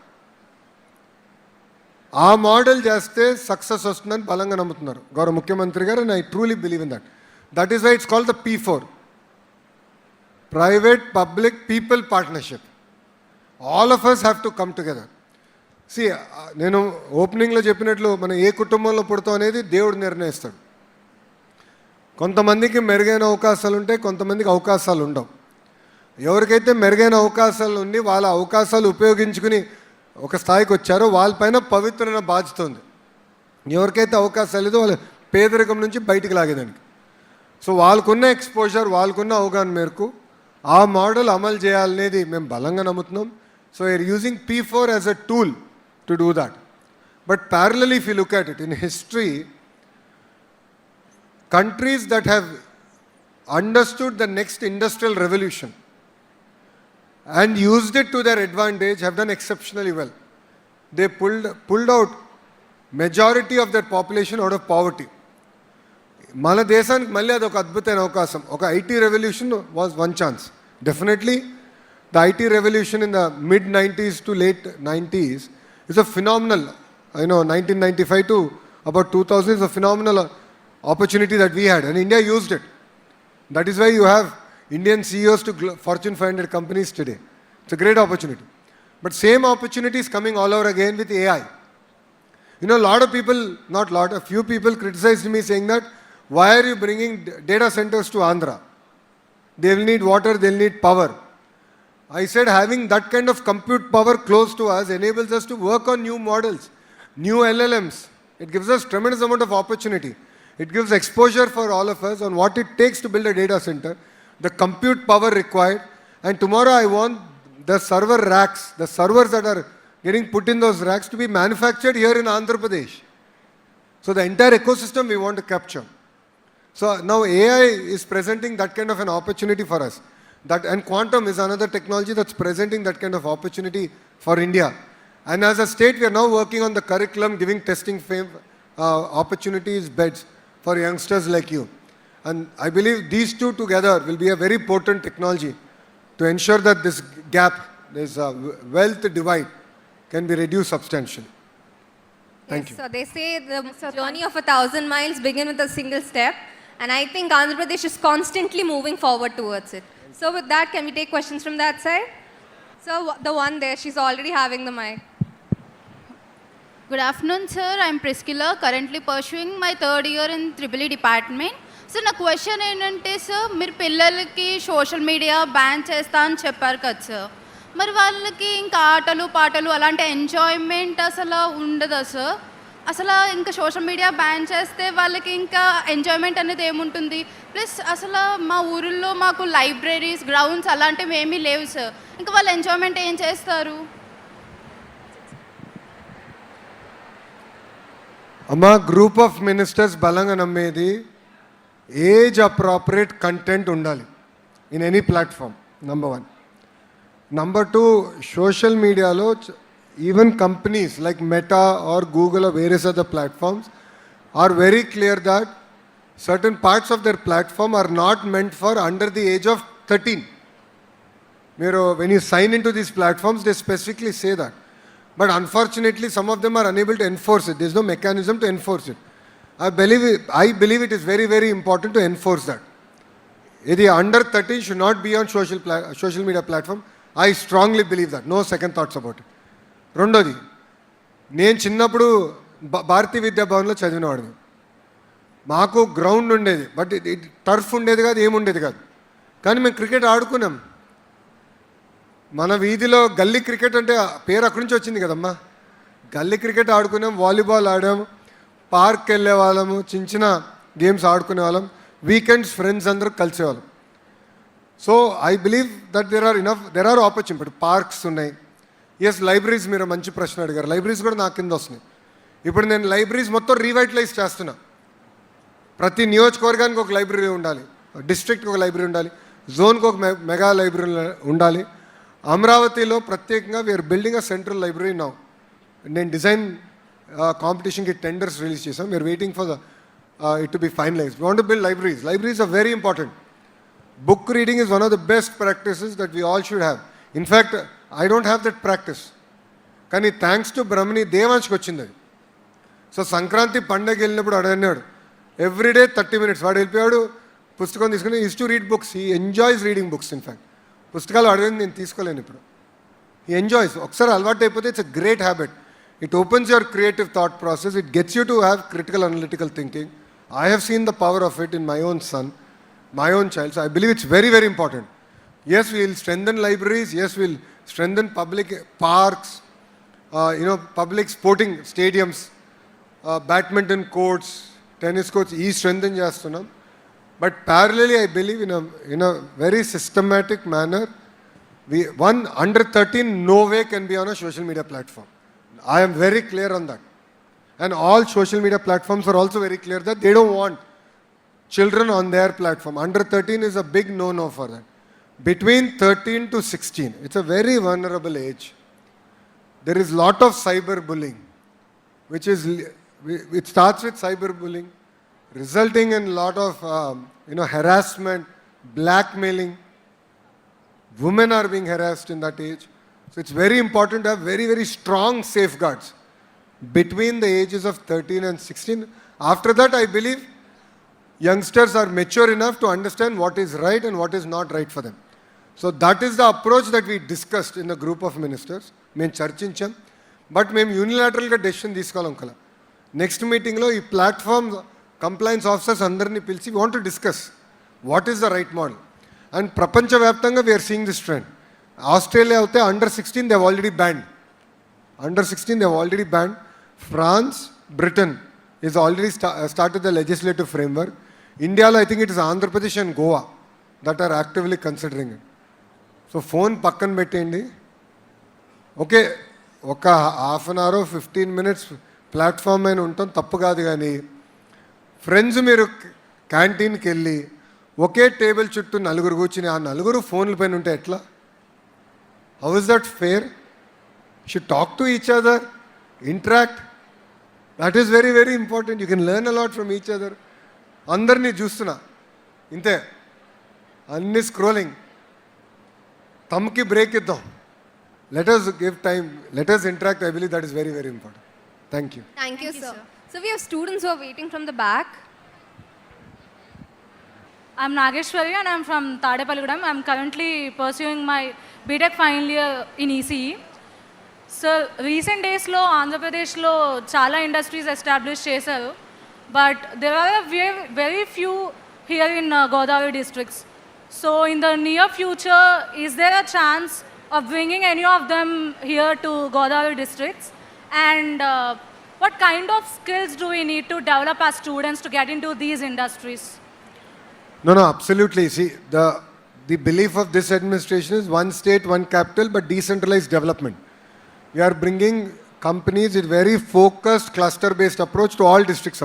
ఆ మోడల్ చేస్తే సక్సెస్ వస్తుందని బలంగా నమ్ముతున్నారు గౌరవ ముఖ్యమంత్రి గారు. And I truly believe in that. That is why it's called the P4, private public people partnership. All of us have to come together. See, నేను ఓపెనింగ్లో చెప్పినట్లు మనం ఏ కుటుంబంలో పుడతాం అనేది దేవుడు నిర్ణయిస్తాడు. కొంతమందికి మెరుగైన అవకాశాలు ఉంటాయి, కొంతమందికి అవకాశాలు ఉండవు. ఎవరికైతే మెరుగైన అవకాశాలు ఉండి వాళ్ళ అవకాశాలు ఉపయోగించుకుని ఒక స్థాయికి వచ్చారో వాళ్ళపైన పవిత్రమైన బాధ్యత ఉంది. ఎవరికైతే అవకాశాలు లేదో వాళ్ళ పేదరికం నుంచి బయటికి లాగేదానికి. సో వాళ్ళకున్న ఎక్స్పోజర్, వాళ్ళకున్న అవగాహన మేరకు ఆ మోడల్ అమలు చేయాలనేది మేము బలంగా నమ్ముతున్నాం. So we're using P4 as a tool to do that. But parallelly, if you look at it, in history, countries that have understood the next industrial revolution and used it to their advantage have done exceptionally well. They pulled out majority of their population out of poverty. మన దేశానికి మళ్ళీ అదొక అద్భుతమైన అవకాశం. ఒక IT revolution was one chance. Definitely the IT revolution in the mid-90s to late 90s is a phenomenal, 1995 to about 2000 is a phenomenal opportunity that we had, and India used it. That is why you have Indian CEOs to Fortune 500 companies today. It's a great opportunity. But same opportunity is coming all over again with AI. A few people criticized me saying that, why are you bringing data centers to Andhra? They will need water, they will need power. I said having that kind of compute power close to us enables us to work on new models, new LLMs. It gives us tremendous amount of opportunity. It gives exposure for all of us on what it takes to build a data center, the compute power required. And tomorrow I want the server racks, the servers that are getting put in those racks to be manufactured here in Andhra Pradesh. So the entire ecosystem we want to capture. So now AI is presenting that kind of an opportunity for us. And quantum is another technology that's presenting that kind of opportunity for India. And as a state, we are now working on the curriculum, giving testing opportunities, beds for youngsters like you. And I believe these two together will be a very potent technology to ensure that this gap, this wealth divide, can be reduced substantially. Thank you. So they say the journey of 1,000 miles begin with a single step. And I think Andhra Pradesh is constantly moving forward towards it. So with that, can we take questions from that side? So the one there, she's already having the mic. Good afternoon, sir. I'm Priscilla, currently pursuing my third year in EEE department. So నా question ఏంటంటే sir, మీరు పిల్లలకి social media ban చేస్తా అని చెప్పారు కదా sir, మరి వాళ్ళకి ఇంకా ఆటలు పాటలు అలాంటి ఎంజాయ్మెంట్ అసలు ఉండదా సార్? అసలు ఇంకా సోషల్ మీడియా బ్యాన్ చేస్తే వాళ్ళకి ఇంకా ఎంజాయ్మెంట్ అనేది ఏముంటుంది? ప్లస్ అసలు మా ఊరిలో మాకు లైబ్రరీస్, గ్రౌండ్స్ అలాంటివి ఏమీ లేవు సార్. ఇంకా వాళ్ళు ఎంజాయ్మెంట్ ఏం చేస్తారు? అమ్మా, గ్రూప్ ఆఫ్ మినిస్టర్స్ బలంగా నమ్మేది ఏజ్ అప్రాపరేట్ కంటెంట్ ఉండాలి in any platform, number 1. Number 2, social మీడియాలో even companies like Meta or Google or various other platforms are very clear that certain parts of their platform are not meant for under the age of 13. When you sign into these platforms, they specifically say that. But unfortunately, some of them are unable to enforce it. There is no mechanism to enforce it. I believe it is very, very important to enforce that. The under 13 should not be on social media platform. I strongly believe that. No second thoughts about it. రెండోది, నేను చిన్నప్పుడు భారతీయ విద్యాభవన్లో చదివినవాడిని. మాకు ground ఉండేది, but turf ఉండేది కాదు, ఏముండేది కాదు. కానీ మేము క్రికెట్ ఆడుకున్నాం. మన వీధిలో గల్లీ క్రికెట్ అంటే పేరు అక్కడి నుంచి వచ్చింది కదమ్మా. గల్లీ క్రికెట్ ఆడుకున్నాం, వాలీబాల్ ఆడాం, పార్క్ వెళ్ళే వాళ్ళము, చిన్న చిన్న గేమ్స్ ఆడుకునే వాళ్ళం. వీకెండ్స్ ఫ్రెండ్స్ అందరూ కలిసేవాళ్ళం. So I believe that there are opportunity. Parks ఉన్నాయి. ఎస్, లైబ్రరీస్, మీరు మంచి ప్రశ్న అడిగారు. లైబ్రరీస్ కూడా నా కింద వస్తున్నాయి. ఇప్పుడు నేను లైబ్రరీస్ మొత్తం రీవైటలైజ్ చేస్తున్నా. ప్రతి నియోజకవర్గానికి ఒక లైబ్రరీ ఉండాలి, డిస్ట్రిక్ట్కి ఒక లైబ్రరీ ఉండాలి, జోన్కి ఒక మెగా లైబ్రరీ ఉండాలి. అమరావతిలో ప్రత్యేకంగా we're building a central library now. నేను డిజైన్ కాంపిటీషన్కి టెండర్స్ రిలీజ్ చేశాం. We're waiting for the it to be finalized. We want to build libraries. Libraries are very important. Book reading is one of the best practices that we all should have. In fact, I don't have that practice. కానీ thanks to బ్రహ్మని దేవాంశ్కి వచ్చింది అది. So Sankranti పండగ వెళ్ళినప్పుడు అన్నాడు everyday 30 minutes వాడు వెళ్ళిపోయాడు పుస్తకం తీసుకుని is to read books. He enjoys reading books. In fact పుస్తకాలు అడిగింది నేను తీసుకోలేను ఇప్పుడు. He enjoys. ఒకసారి అలవాటు అయిపోతే it's a great habit. It opens your creative thought process. It gets you to have critical analytical thinking. I have seen the power of it in my own son, my own child. So I believe it's very, very important. Yes, we will strengthen libraries. Yes, we will strengthen public parks, public sporting stadiums, badminton courts, tennis courts. Strengthen chestunam. But parallelly, I believe in a very systematic manner, one under 13 no way can be on a social media platform. I am very clear on that. And all social media platforms are also very clear that they don't want children on their platform. Under 13 is a big no-no for that. Between 13 to 16, it's a very vulnerable age. There is lot of cyberbullying, it starts with cyberbullying, resulting in lot of harassment, blackmailing. Women are being harassed in that age. So it's very important to have very, very strong safeguards between the ages of 13 and 16. After that, I believe youngsters are mature enough to understand what is right and what is not right for them. So that is the approach that we discussed in the group of ministers. మేము చర్చించాం. But మేము యూనిలాటరల్గా decision తీసుకోలేం కదా. Next మీటింగ్లో ఈ platform complains officers అందరినీ పిలిచి we want to discuss what is the right model. And ప్రపంచవ్యాప్తంగా we're seeing this trend. Australia అయితే under 16 they already ban. Under 16 they have already banned. France, Britain is already started the legislative framework. India, I think it is Andhra Pradesh and Goa that are actively considering it. So phone pakkan pettindi. Okay, oka half an hour 15 minutes platform aina untam tappu kaadu gaani friends meeru canteen ki velli okay table చుట్టూ నలుగురు కూర్చుని ఆ నలుగురు ఫోన్ల పైన ఉంటే ఎట్లా? How is that fair? Should talk to each other, interact. That is very, very important. You can learn a lot from each other. అందరినీ చూస్తున్నా ఇంతే అన్ని స్క్రోలింగ్. తమ్కి బ్రేక్ ఇద్దాం. Let us give time. Let us interact. I believe that is very, very important. Thank you. Thank you, sir. So we have students who are waiting from the back. I'm Nageshwari and I'm from Tadepalligudam. I'm currently pursuing my BTech final year in ECE. So recent days lo Andhra Pradesh lo chala industries established chesaru, but there are very few here in Godavari districts. So in the near future, is there a chance of bringing any of them here to Godavari districts? And what kind of skills do we need to develop as students to get into these industries? No, absolutely. See, the belief of this administration is one state, one capital, but decentralized development. We are bringing companies with very focused cluster-based approach to all districts.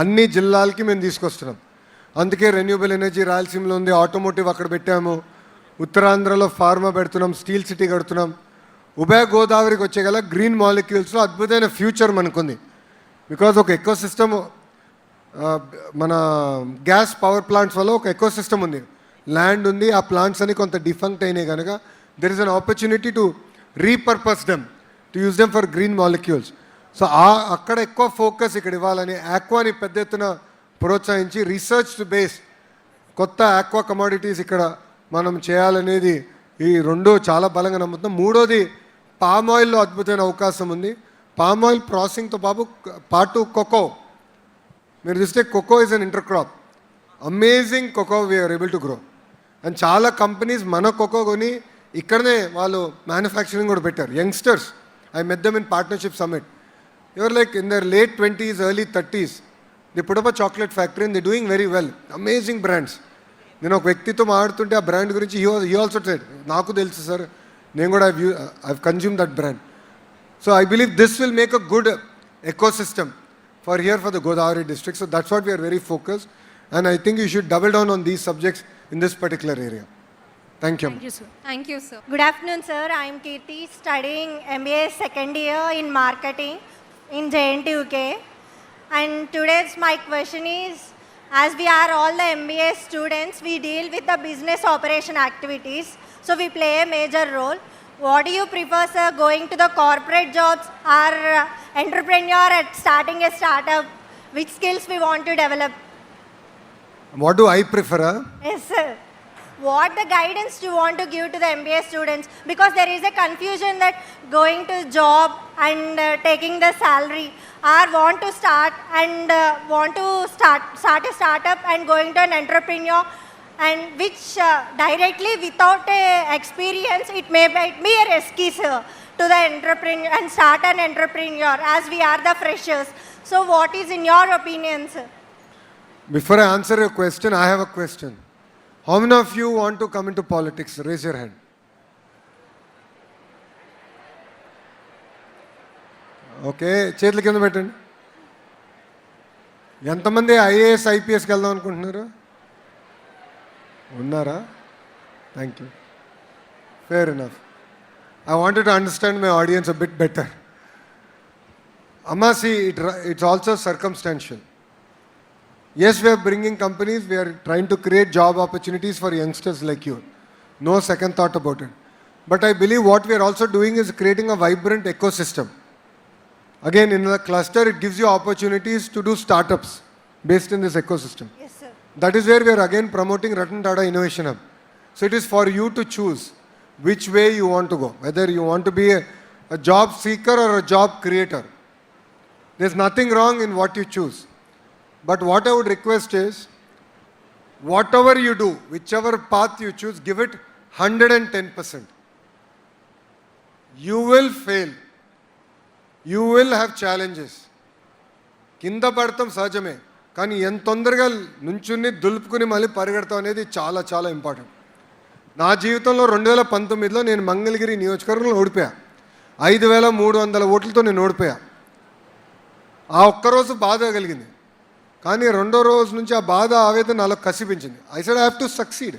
అన్ని జిల్లాలకి మేము తీసుకొస్తున్నాం. అందుకే renewable energy రాయలసీమలో ఉంది, automotive అక్కడ పెట్టాము, ఉత్తరాంధ్రలో ఫార్మా పెడుతున్నాం, స్టీల్ సిటీ కడుతున్నాం. ఉభయ గోదావరికి వచ్చేగల గ్రీన్ మాలిక్యూల్స్లో అద్భుతమైన ఫ్యూచర్ మనకుంది. బికాజ్ ఒక ఎకో సిస్టమ్, మన గ్యాస్ పవర్ ప్లాంట్స్ వల్ల ఒక ఎకో సిస్టమ్ ఉంది, ల్యాండ్ ఉంది. ఆ ప్లాంట్స్ అని కొంత డిఫంక్ట్ అయినాయి కనుక there is an opportunity to repurpose them, to use them for green molecules. So అక్కడ ఎక్కువ ఫోకస్ ఇక్కడ ఇవ్వాలని ఆక్వాని పెద్ద ఎత్తున ప్రోత్సహించి రీసెర్చ్ బేస్ కొత్త ఆక్వా కమోడిటీస్ ఇక్కడ మనం చేయాలనేది ఈ రెండు చాలా బలంగా నమ్ముతున్నాం. మూడోది పామ్ ఆయిల్లో అద్భుతమైన అవకాశం ఉంది. పామ్ ఆయిల్ ప్రాసెసింగ్తో పాటు కోకో, మీరు చూస్తే cocoa is an intercrop. Amazing cocoa we're able to grow. And చాలా కంపెనీస్ మన కోకో కొని ఇక్కడనే వాళ్ళు మ్యానుఫ్యాక్చరింగ్ కూడా పెట్టారు. Youngsters, I met them in partnership summit. You're like in their late 20s, early 30s. They put up a chocolate factory and they doing very well. Amazing brands. నేను ఒక వ్యక్తితో మాట్లాడుతుంటే ఆ బ్రాండ్ గురించి హీ ఆల్సో సెడ్, నాకు తెలుసు sir, నేను కూడా I consume that brand. So I believe this will make a good ecosystem for here for the Godavari district. So that's what we are very focused, and I think you should double down on these subjects in this particular area. Thank you. Thank you, sir. Thank you, sir. Good afternoon, sir. I am Kirti, studying MBA second year in marketing in JNTUK. And today's my question is, as we are all the MBA students, we deal with the business operation activities, so we play a major role. What do you prefer, sir, going to the corporate jobs or entrepreneur at starting a startup? Which skills we want to develop? What do I prefer? Yes, sir. What the guidance do you want to give to the MBA students? Because there is a confusion that going to job and taking the salary, or want to start a startup and going to an entrepreneur, and which directly without a experience it may be a risky, sir, to the entrepreneur and start an entrepreneur, as we are the freshers. So what is in your opinion, sir? Before I answer your question, I have a question. How many of you want to come into politics? Raise your hand. Okay చేతుల కింద పెట్టండి. ఎంతమంది IAS ఐపీఎస్కి వెళ్దాం అనుకుంటున్నారు? ఉన్నారా? Thank you. Fair enough. I wanted to understand my audience a bit better. Amma, see, it's also circumstantial. Yes, we are bringing companies, we are trying to create job opportunities for youngsters like you. No second thought about it. But I believe what we are also doing is creating a vibrant ecosystem. Again, in the cluster, it gives you opportunities to do startups based in this ecosystem. Yes, sir. That is where we are again promoting Ratan Tata Innovation Hub. So it is for you to choose which way you want to go, whether you want to be a job seeker or a job creator. There's nothing wrong in what you choose. But what I would request is, whatever you do, whichever path you choose, give it 110%. You will fail. You will have challenges. కింద పడతాం సహజమే, కానీ ఎంత తొందరగా నుంచుని దులుపుకుని మళ్ళీ పరిగెడతాం అనేది చాలా చాలా ఇంపార్టెంట్. నా జీవితంలో 2019లో నేను మంగళగిరి నియోజకవర్గంలో ఓడిపోయా. 5300 ఓట్లతో నేను ఓడిపోయా. ఆ ఒక్కరోజు బాధ కలిగింది, కానీ రెండో రోజు నుంచి ఆ బాధ ఆవేదన నాలో కసిపించింది. I said I have to succeed.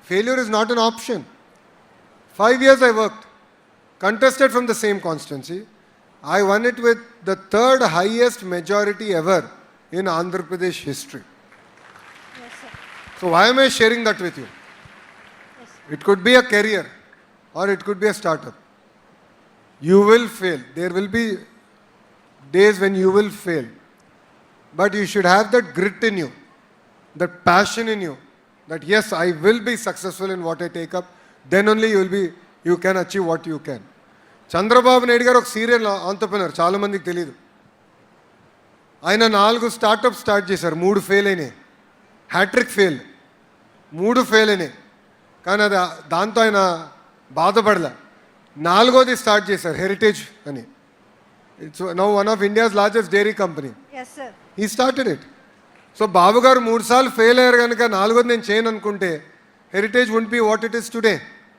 Failure is not an option. 5 years I worked, contested from the same constituency. I won it with the 3rd highest majority ever in Andhra Pradesh history. Yes, sir. So why am I sharing that with you? Yes. It could be a career or it could be a startup. You will fail. There will be days when you will fail. But you should have that grit in you, that passion in you, that yes, I will be successful in what I take up. Then only you can achieve what you can. Chandrababu Naidu garu oka serial entrepreneur, chaala mandiki teliyadu. Ayana 4 startups start chesaru, 3 fail ayinayi. Hat-trick fail, 3 fail ayinayi. కానీ అది దాంతో ఆయన బాధపడలే. 4వది start చేశారు, హెరిటేజ్ అని. It's now one of India's largest dairy company. Yes, sir. He started it. So Babu garu 3 సార్లు fail అయ్యారు కనుక 4వది నేను చేయను అనుకుంటే heritage won't be what it is today.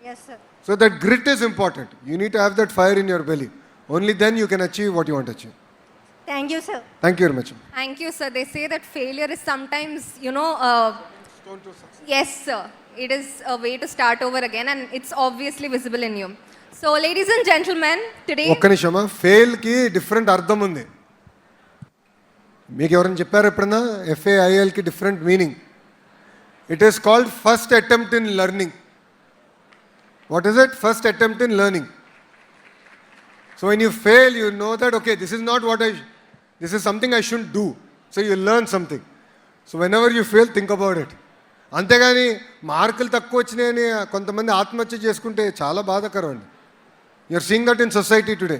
Yes, sir. So that grit is important. You need to have that fire in your belly. Only then you can achieve what you want to achieve. Thank you, sir. Thank you very much. Thank you, sir. They say that failure is sometimes, yes, sir. It is a way to start over again, and it's obviously visible in you. So, ladies and gentlemen, today... ఒక్క నిమిషమా, ఫెయిల్కి different అర్థం ఉంది. మీకు ఎవరైనా చెప్పారు ఎప్పుడన్నా? FAILకి different meaning. It is called first attempt in learning. What is it? First attempt in learning. So when you fail, you know that, okay, this is something I shouldn't do. So you learn something. So whenever you fail, think about it. అంతేగాని మార్కులు తక్కువ వచ్చినాయని కొంతమంది ఆత్మహత్య చేసుకుంటే చాలా బాధాకరం అండి. You're seeing that in society today.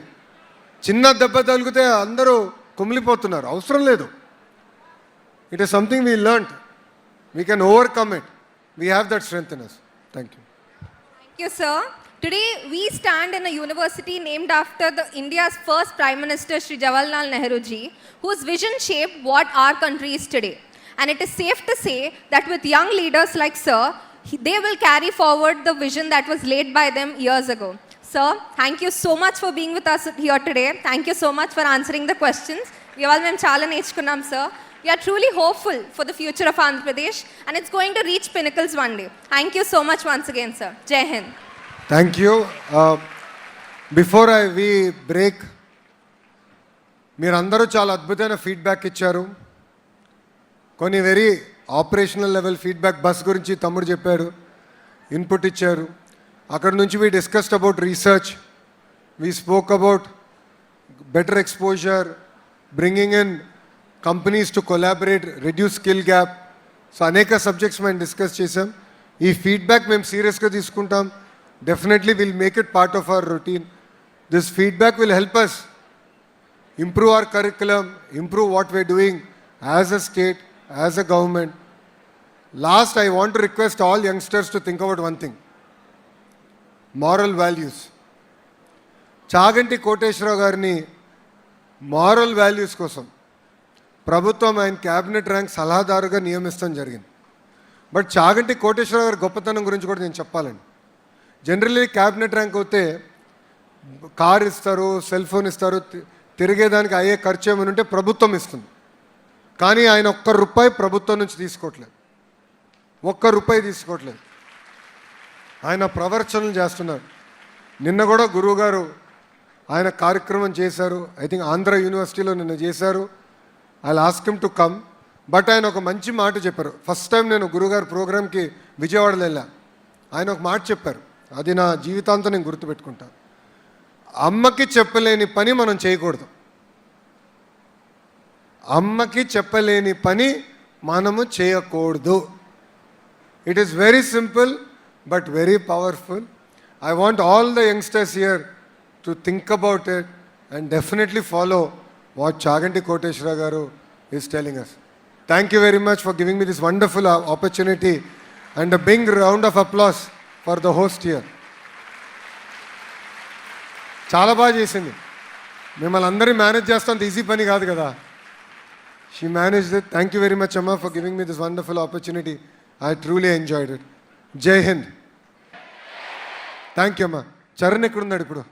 చిన్న దెబ్బ తగిలితే అందరూ కుమిలిపోతున్నారు. అవసరం లేదు. It is something we learned. We can overcome it. We have that strength in us. Thank you. Thank you, sir. Today, we stand in a university named after India's first Prime Minister, Shri Jawaharlal Nehru ji, whose vision shaped what our country is today. And it is safe to say that with young leaders like sir, they will carry forward the vision that was laid by them years ago. Sir, thank you so much for being with us here today. Thank you so much for answering the questions. We all mem chala nechukunnam, sir. We are truly hopeful for the future of Andhra Pradesh, and it's going to reach pinnacles one day. Thank you so much once again, sir. Jai Hind. Thank you. Before we break, మీరందరూ చాలా అద్భుతమైన feedback ఇచ్చారు. కొన్ని very operational level feedback bus గురించి తమ్ముడు చెప్పారు, input ఇచ్చారు. అక్కడ నుంచి we discussed about research, we spoke about better exposure, bringing in companies to collaborate, reduce skill gap. So అనేక సబ్జెక్ట్స్ మేము డిస్కస్ చేసాం. ఈ ఫీడ్బ్యాక్ మేము సీరియస్గా తీసుకుంటాం. Definitely will make it part of our routine. This feedback will help us improve our curriculum, improve what we're doing as a state, as a government. Last, I want to request all youngsters to think about one thing: moral values. Chaganti Koteswararao గారిని moral values కోసం ప్రభుత్వం ఆయన cabinet rank సలహాదారుగా నియమిస్తాం జరిగింది. But Chaganti Koteswararao గారి గొప్పతనం గురించి కూడా నేను చెప్పాలండి. జనరల్లీ క్యాబినెట్ ర్యాంక్ అయితే కార్ ఇస్తారు, సెల్ ఫోన్ ఇస్తారు, తిరిగేదానికి అయ్యే ఖర్చు ఏమైనా ఉంటే ప్రభుత్వం ఇస్తుంది. కానీ ఆయన ఒక్క రూపాయి ప్రభుత్వం నుంచి తీసుకోవట్లేదు, ఒక్క రూపాయి తీసుకోవట్లేదు. ఆయన ప్రవర్చనలు చేస్తున్నారు. నిన్న కూడా గురువుగారు ఆయన కార్యక్రమం చేశారు. ఐ థింక్ ఆంధ్ర యూనివర్సిటీలో నిన్న చేశారు. I ask him to come. But ఆయన ఒక మంచి మాట చెప్పారు. ఫస్ట్ టైం నేను గురువుగారు ప్రోగ్రామ్కి విజయవాడలో వెళ్ళా. ఆయన ఒక మాట చెప్పారు, అది నా జీవితాంతం నేను గుర్తుపెట్టుకుంటాను. అమ్మకి చెప్పలేని పని మనం చేయకూడదు. అమ్మకి చెప్పలేని పని మనము చేయకూడదు. It is very simple but very powerful. I want all the youngsters here to think about it and definitely follow what Chaganti Koteswararao garu is telling us. Thank you very much for giving me this wonderful opportunity and a big round of applause for the host here. చాలా బాగా చేసింది. మిమ్మల్ని అందరినీ manage చేస్తాం easy పని కాదు కదా. She managed it. Thank you very much అమ్మా for giving me this wonderful opportunity. I truly enjoyed it. Jai Hind. Thank you అమ్మా. చరణ్ ఎక్కడున్నాడు ఇప్పుడు?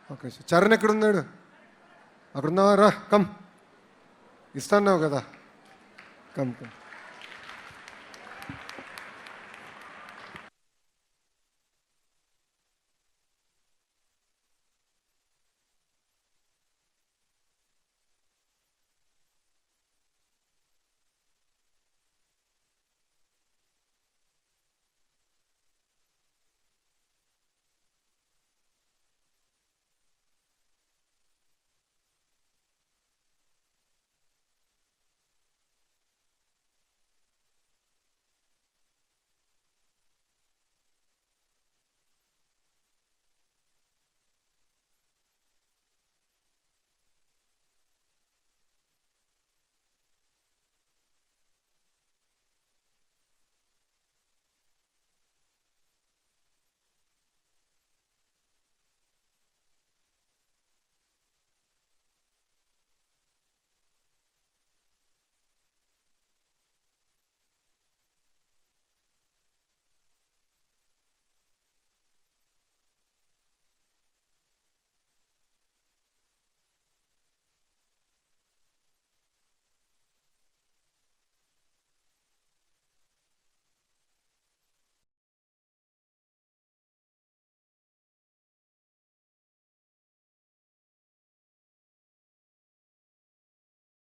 ఓకే, చరణ్ ఎక్కడున్నాడు? అక్కడున్నావా? రా, కమ్. ఇస్తాన్నావు కదా, కమ్ కమ్.